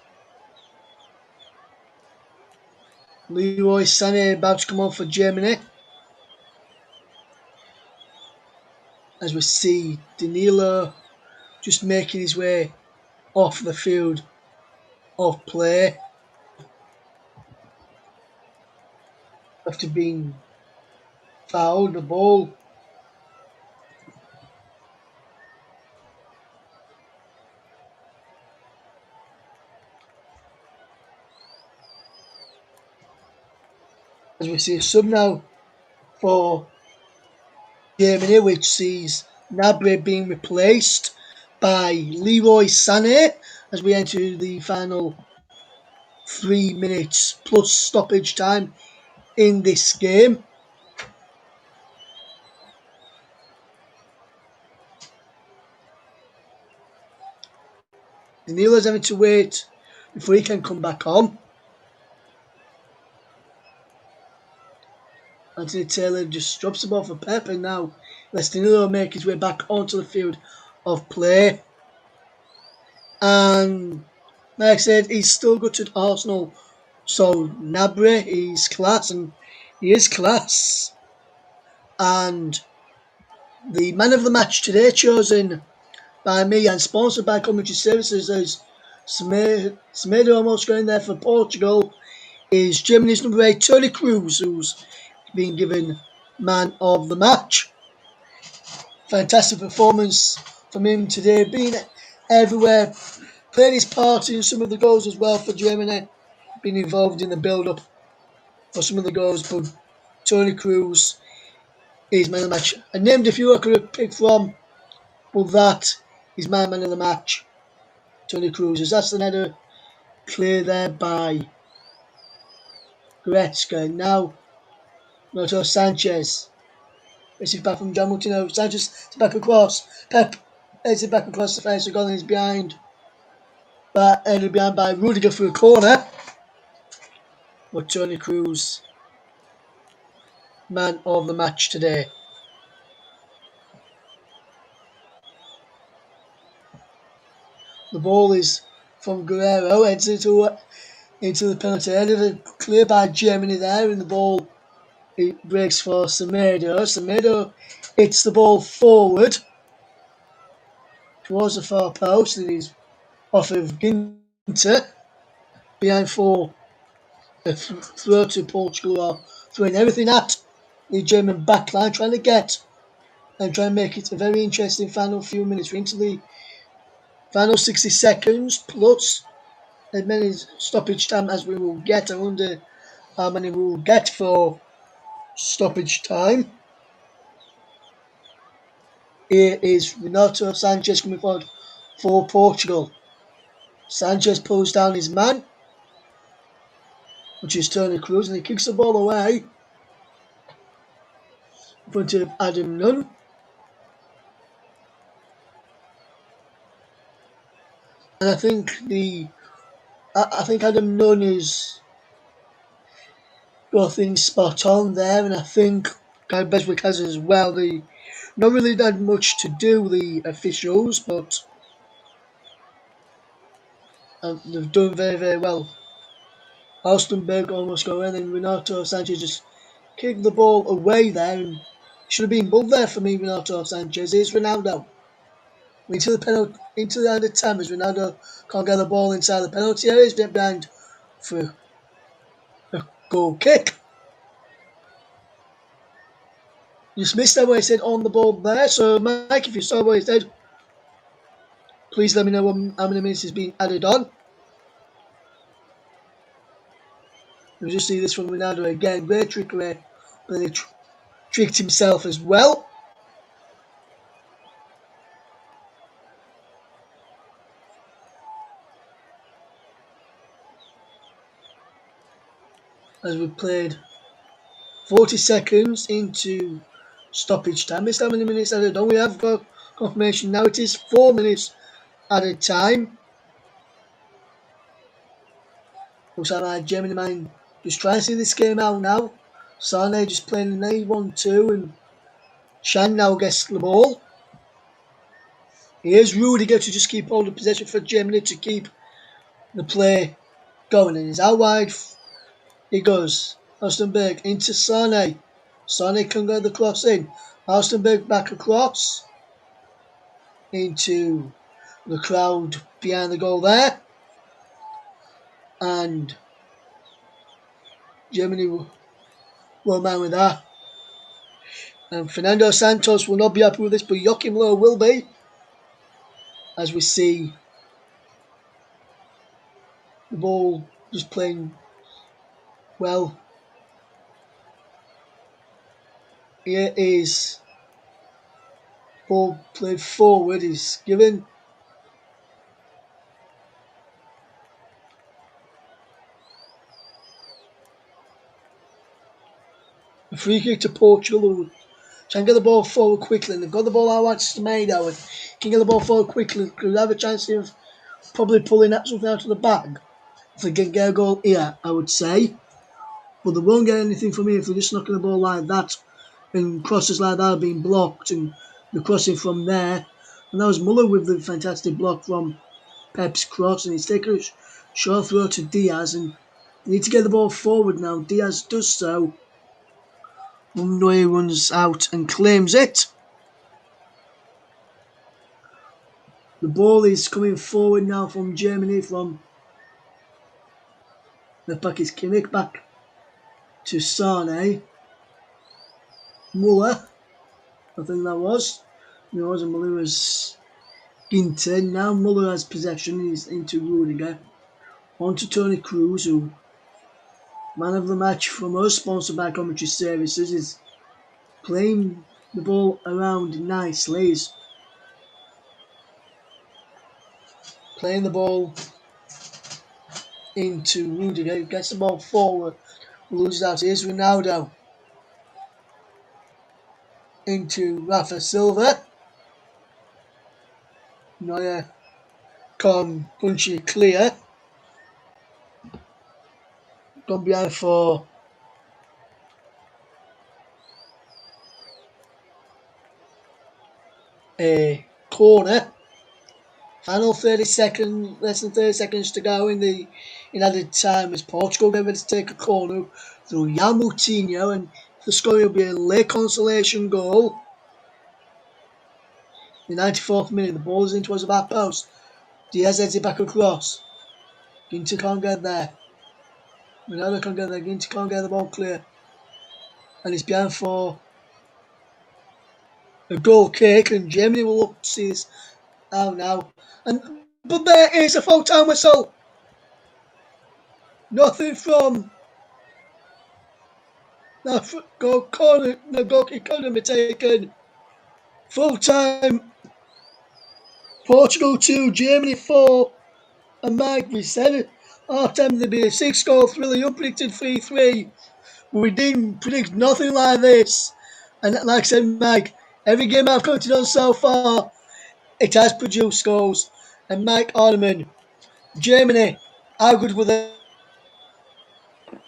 Leroy Sané about to come on for Germany. As we see Danilo just making his way off the field of play after being fouled. The ball as we see a sub now for Germany, which sees Gnabry being replaced by Leroy Sané as we enter the final 3 minutes plus stoppage time in this game. Danilo's having to wait before he can come back on. Anthony Taylor just drops the ball for Pep, and now lets Danilo make his way back onto the field of play. And like I said, he's still good at Arsenal. So Gnabry is class, and he is class. And the man of the match today, chosen by me and sponsored by Community Services, is Semedo almost going there for Portugal, is Germany's number 8, Toni Kroos, who's been given man of the match. Fantastic performance from him today, being everywhere, played his part in some of the goals as well for Germany, been involved in the build-up for some of the goals, but Toni Kroos is man of the match. I named a few I could have picked from, but that is my man of the match, Toni Kroos. As that's the header clear there by Goretzka. Now, Renato Sanchez. It's it back from John Martino. Sanchez to back across. Pep heads it back across the fence. The goal is behind. But ended behind by Rudiger for a corner. But Toni Kroos, man of the match today. The ball is from Guerrero, heads into the penalty area. Clear by Germany there, and the ball it breaks for Semedo. Semedo hits the ball forward towards the far post, and he's off of Ginter behind for a throw to Portugal, who are throwing everything at the German backline, trying to make it a very interesting final few minutes. We're into the final 60 seconds plus as many stoppage time as we will get. I wonder how many we will get for stoppage time. Here is Renato Sanchez coming forward for Portugal. Sanchez pulls down his man, which is Toni Kroos, and he kicks the ball away in front of Adam Nunn. And I think Adam Nunn is got things spot on there, and I think Guy Beswick has as well. They not really had much to do, the officials, but and they've done very, very well. Alstenberg almost got in, and Renato Sanchez just kicked the ball away there, and should have been above there for me, Renato Sanchez. Here's Ronaldo. Into the penalty, into the added time as Ronaldo can't get the ball inside the penalty area. He's behind for a goal kick. Just missed that what he said on the ball there. So, Mike, if you saw what he said, please let me know how many minutes is being added on. You'll just see this from Ronaldo again. Great trickery, but he tricked himself as well. As we played 40 seconds into stoppage time. It's how many minutes added on. We have got confirmation now. It is 4 minutes added time. Looks like Germany mind just trying to see this game out now. Sane just playing an A1-2 and Chan now gets the ball. Here's Rudiger to just keep hold of possession for Germany to keep the play going. And he's out wide. He goes. Alstenberg into Sane. Sane can get the cross in. Alstenberg back across into the crowd behind the goal there. And Germany will man with that. And Fernando Santos will not be happy with this, but Joachim Low will be. As we see the ball just playing well. Here is ball played forward, is given. A free kick to Portugal, who try and get the ball forward quickly. And they've got the ball out wide to Semedo, and can get the ball forward quickly. Could have a chance of probably pulling that something out of the bag. If they can get a goal here, I would say. But they won't get anything from here if they're just knocking the ball like that. And crosses like that are being blocked, and the crossing from there. And that was Muller with the fantastic block from Pep's cross, and he's taken a short throw to Diaz, and they need to get the ball forward now. Diaz does so. He runs out and claims it. The ball is coming forward now from Germany, from the pack is Kimmich back to Sane. Muller, I think that was. No, it wasn't Muller, it was Ginter. Now Muller has possession, he's into Rudiger. On to Tony Cruz, who, man of the match from us, sponsored by Commentary Services, is playing the ball around nicely. He's playing the ball into Rudiger, gets the ball forward, loses out. Here's Ronaldo into Rafa Silva. Neuer can punch it clear. Gone behind for a corner. Final 30 seconds, less than 30 seconds to go in added time as Portugal get ready to take a corner through Jan Moutinho, and the score will be a late consolation goal. The 94th minute, the ball is in towards the back post. Diaz heads it back across. Ginter can't get there. Ronaldo can't get there. Ginter can't get the ball clear. And it's behind for a goal kick, and Germany will look to see this out now. But there is a full time whistle. Nothing from the goal corner. The goal kick couldn't be taken. Full time. Portugal 2, Germany 4. And Mike, we said it. Half time there'd be a 6-goal thriller, unpredicted 3-3. But we didn't predict nothing like this. And like I said, Mike, every game I've commented on so far, it has produced goals. And Mike Orneman, Germany, how good were they?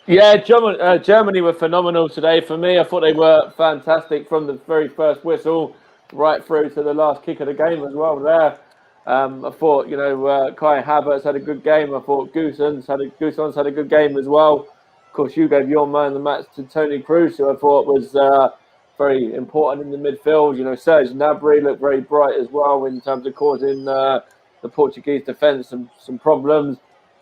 Yeah, Germany were phenomenal today. For me, I thought they were fantastic from the very first whistle right through to the last kick of the game as well there. I thought, Kai Havertz had a good game. I thought Guson's had a good game as well. Of course, you gave your man of the match to Tony Cruz, who I thought was very important in the midfield. Serge Gnabry looked very bright as well in terms of causing the Portuguese defence some problems.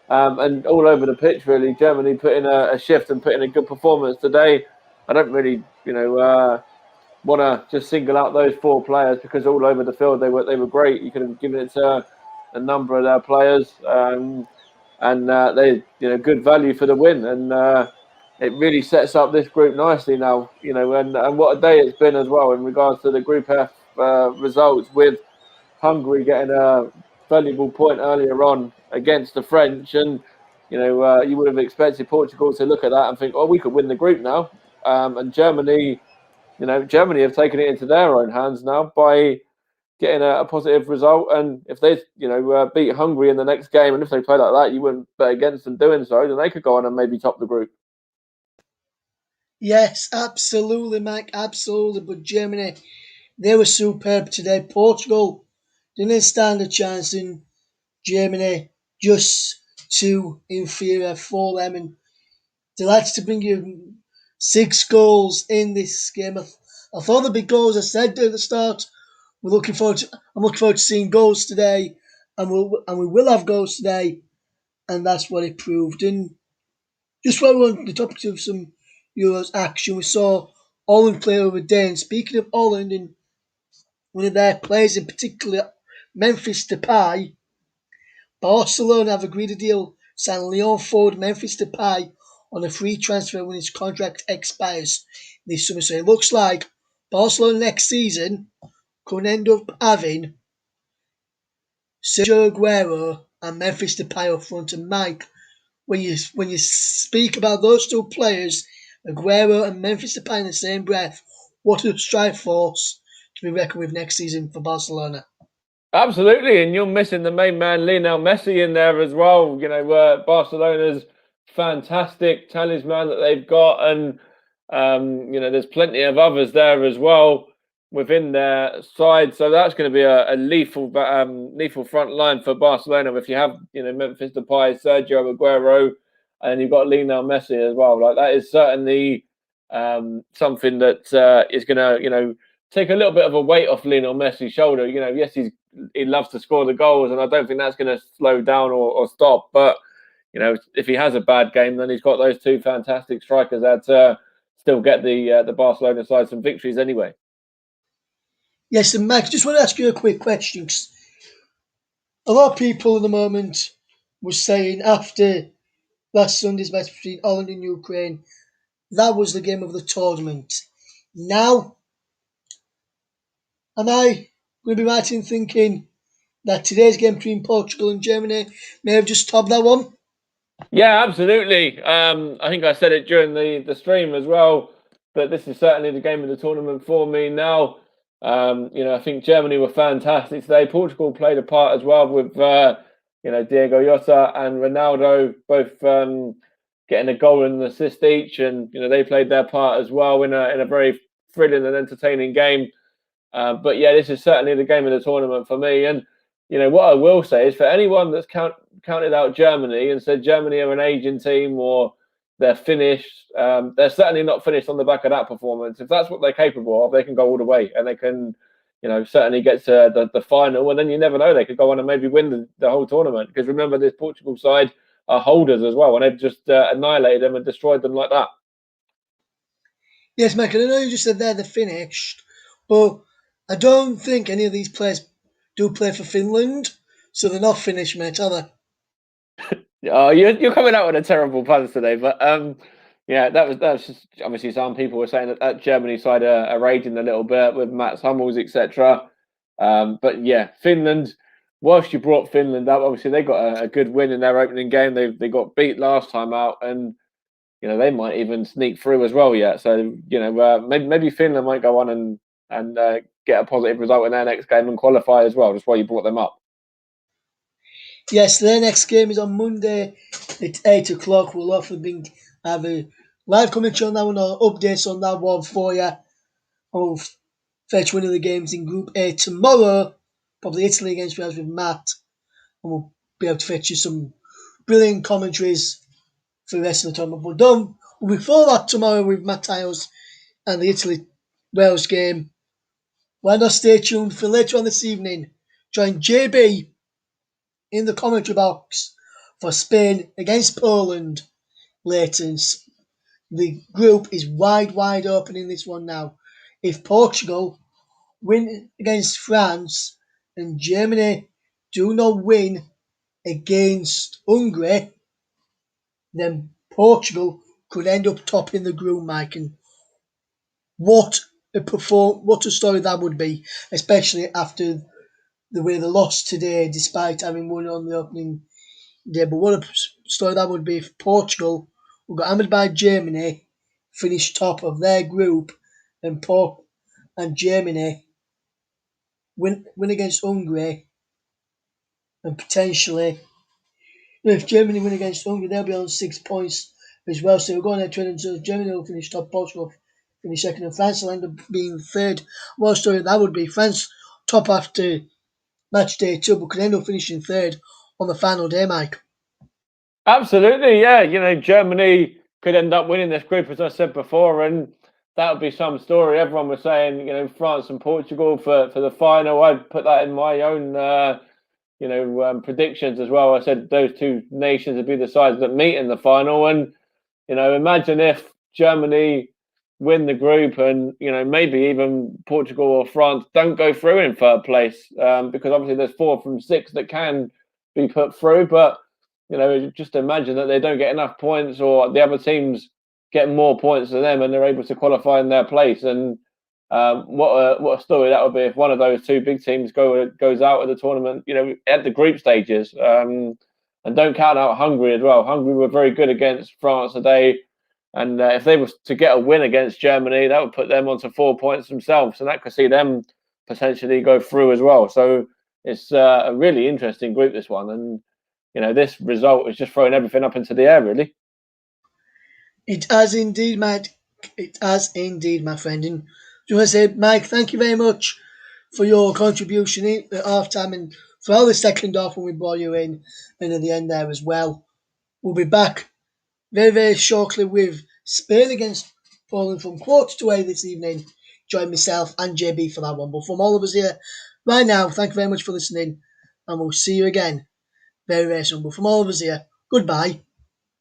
And all over the pitch, really, Germany put in a shift and put in a good performance today. I don't really, want to just single out those four players because all over the field they were great. You could have given it to a number of their players, and they good value for the win, and it really sets up this group nicely now. And what a day it's been as well in regards to the Group F results, with Hungary getting a valuable point earlier on against the French, and you would have expected Portugal to look at that and think, oh, we could win the group now, and Germany have taken it into their own hands now by getting a positive result. And if they, beat Hungary in the next game, and if they play like that, you wouldn't bet against them doing so, then they could go on and maybe top the group. Yes, absolutely, Mike, absolutely. But Germany, they were superb today. Portugal didn't stand a chance, in Germany just too inferior for them. And delighted to bring you 6 goals in this game. I thought there'd be goals. I said at the start, I'm looking forward to seeing goals today, and we will have goals today, and that's what it proved. And just while we're on the topic of some Euros action, we saw Holland play over Day. And speaking of Holland, and one of their players in particular, Memphis Depay, Barcelona have agreed a deal signing Lyon forward Memphis Depay on a free transfer when his contract expires this summer. So it looks like Barcelona next season could end up having Sergio Aguero and Memphis Depay up front. And Mike, when you speak about those two players, Aguero and Memphis Depay in the same breath, what a strike force to be reckoned with next season for Barcelona. Absolutely, and you're missing the main man, Lionel Messi, in there as well. Barcelona's fantastic talisman that they've got, and there's plenty of others there as well within their side. So that's going to be a lethal front line for Barcelona. If you have Memphis Depay, Sergio Aguero, and you've got Lionel Messi as well, like that is certainly something that is going to take a little bit of a weight off Lionel Messi's shoulder. Yes, he loves to score the goals, and I don't think that's going to slow down or stop. But if he has a bad game, then he's got those two fantastic strikers that still get the Barcelona side some victories anyway. Yes, and Mike, I just want to ask you a quick question. 'Cause a lot of people at the moment were saying after last Sunday's match between Holland and Ukraine, that was the game of the tournament. Now, am I going to be right in thinking that today's game between Portugal and Germany may have just topped that one? Yeah, absolutely. I think I said it during the stream as well, but this is certainly the game of the tournament for me now. I think Germany were fantastic today. Portugal played a part as well with Diego Jota and Ronaldo both getting a goal and an assist each, and they played their part as well in a very thrilling and entertaining game. But yeah, this is certainly the game of the tournament for me. And what I will say is, for anyone that's counted out Germany and said Germany are an aging team or they're finished, they're certainly not finished on the back of that performance. If that's what they're capable of, they can go all the way, and they can certainly get to the final. And then you never know, they could go on and maybe win the whole tournament. Because remember, this Portugal side are holders as well, and they've just annihilated them and destroyed them like that. Yes, Mike, I know you just said they're finished, but I don't think any of these players do play for Finland, so they're not finished, mate, are they? Oh, you're coming out with a terrible puns today, but yeah, that's just obviously some people were saying that Germany side are raging a little bit with Mats Hummels, etc. But yeah, Finland. Whilst you brought Finland up, obviously they got a good win in their opening game. They got beat last time out, and they might even sneak through as well yet. So maybe Finland might go on and get a positive result in their next game and qualify as well. Just why you brought them up. Yes, their next game is on Monday at 8 o'clock. We'll have a live commentary on that one or updates on that one for you. I'll fetch one of the games in Group A tomorrow. probably Italy against Wales with Matt, and we'll be able to fetch you some brilliant commentaries for the rest of the tournament. But before that, tomorrow with Matthias and the Italy-Wales game, why not stay tuned for later on this evening? Join JB in the commentary box for Spain against Poland later. The group is wide open in this one now. If Portugal win against France and Germany do not win against Hungary, then Portugal could end up topping the group, Mike. And what a story that would be, especially after the way they lost today, despite having won on the opening day. But what a story that would be if Portugal, who got hammered by Germany, finished top of their group, and Germany win against Hungary, and potentially, if Germany win against Hungary, they'll be on 6 points as well. So we're going to trend until Germany will finish top, Portugal will finish second, and France will end up being third. What a story that would be. France top after match day 2, but could end up finishing third on the final day, Mike. Absolutely, yeah. Germany could end up winning this group, as I said before, and that would be some story. Everyone was saying, France and Portugal for the final. I'd put that in my own, predictions as well. I said those two nations would be the sides that meet in the final, and imagine if Germany win the group and maybe even Portugal or France don't go through in third place, because obviously there's 4 from 6 that can be put through, but just imagine that they don't get enough points, or the other teams get more points than them and they're able to qualify in their place. And what a story that would be if one of those two big teams goes out of the tournament, at the group stages. And don't count out Hungary as well. Hungary were very good against France today, and if they were to get a win against Germany, that would put them onto 4 points themselves, and that could see them potentially go through as well. So it's a really interesting group, this one, and this result is just throwing everything up into the air, really. It has indeed, Mike. It has indeed, my friend. And I want to say, Mike, thank you very much for your contribution at half time and for all the second half when we brought you in and at the end there as well. We'll be back very shortly with Spain against Poland from 7:45 this evening. Join myself and JB for that one. But from all of us here right now, thank you very much for listening, and we'll see you again very soon. But from all of us here, goodbye.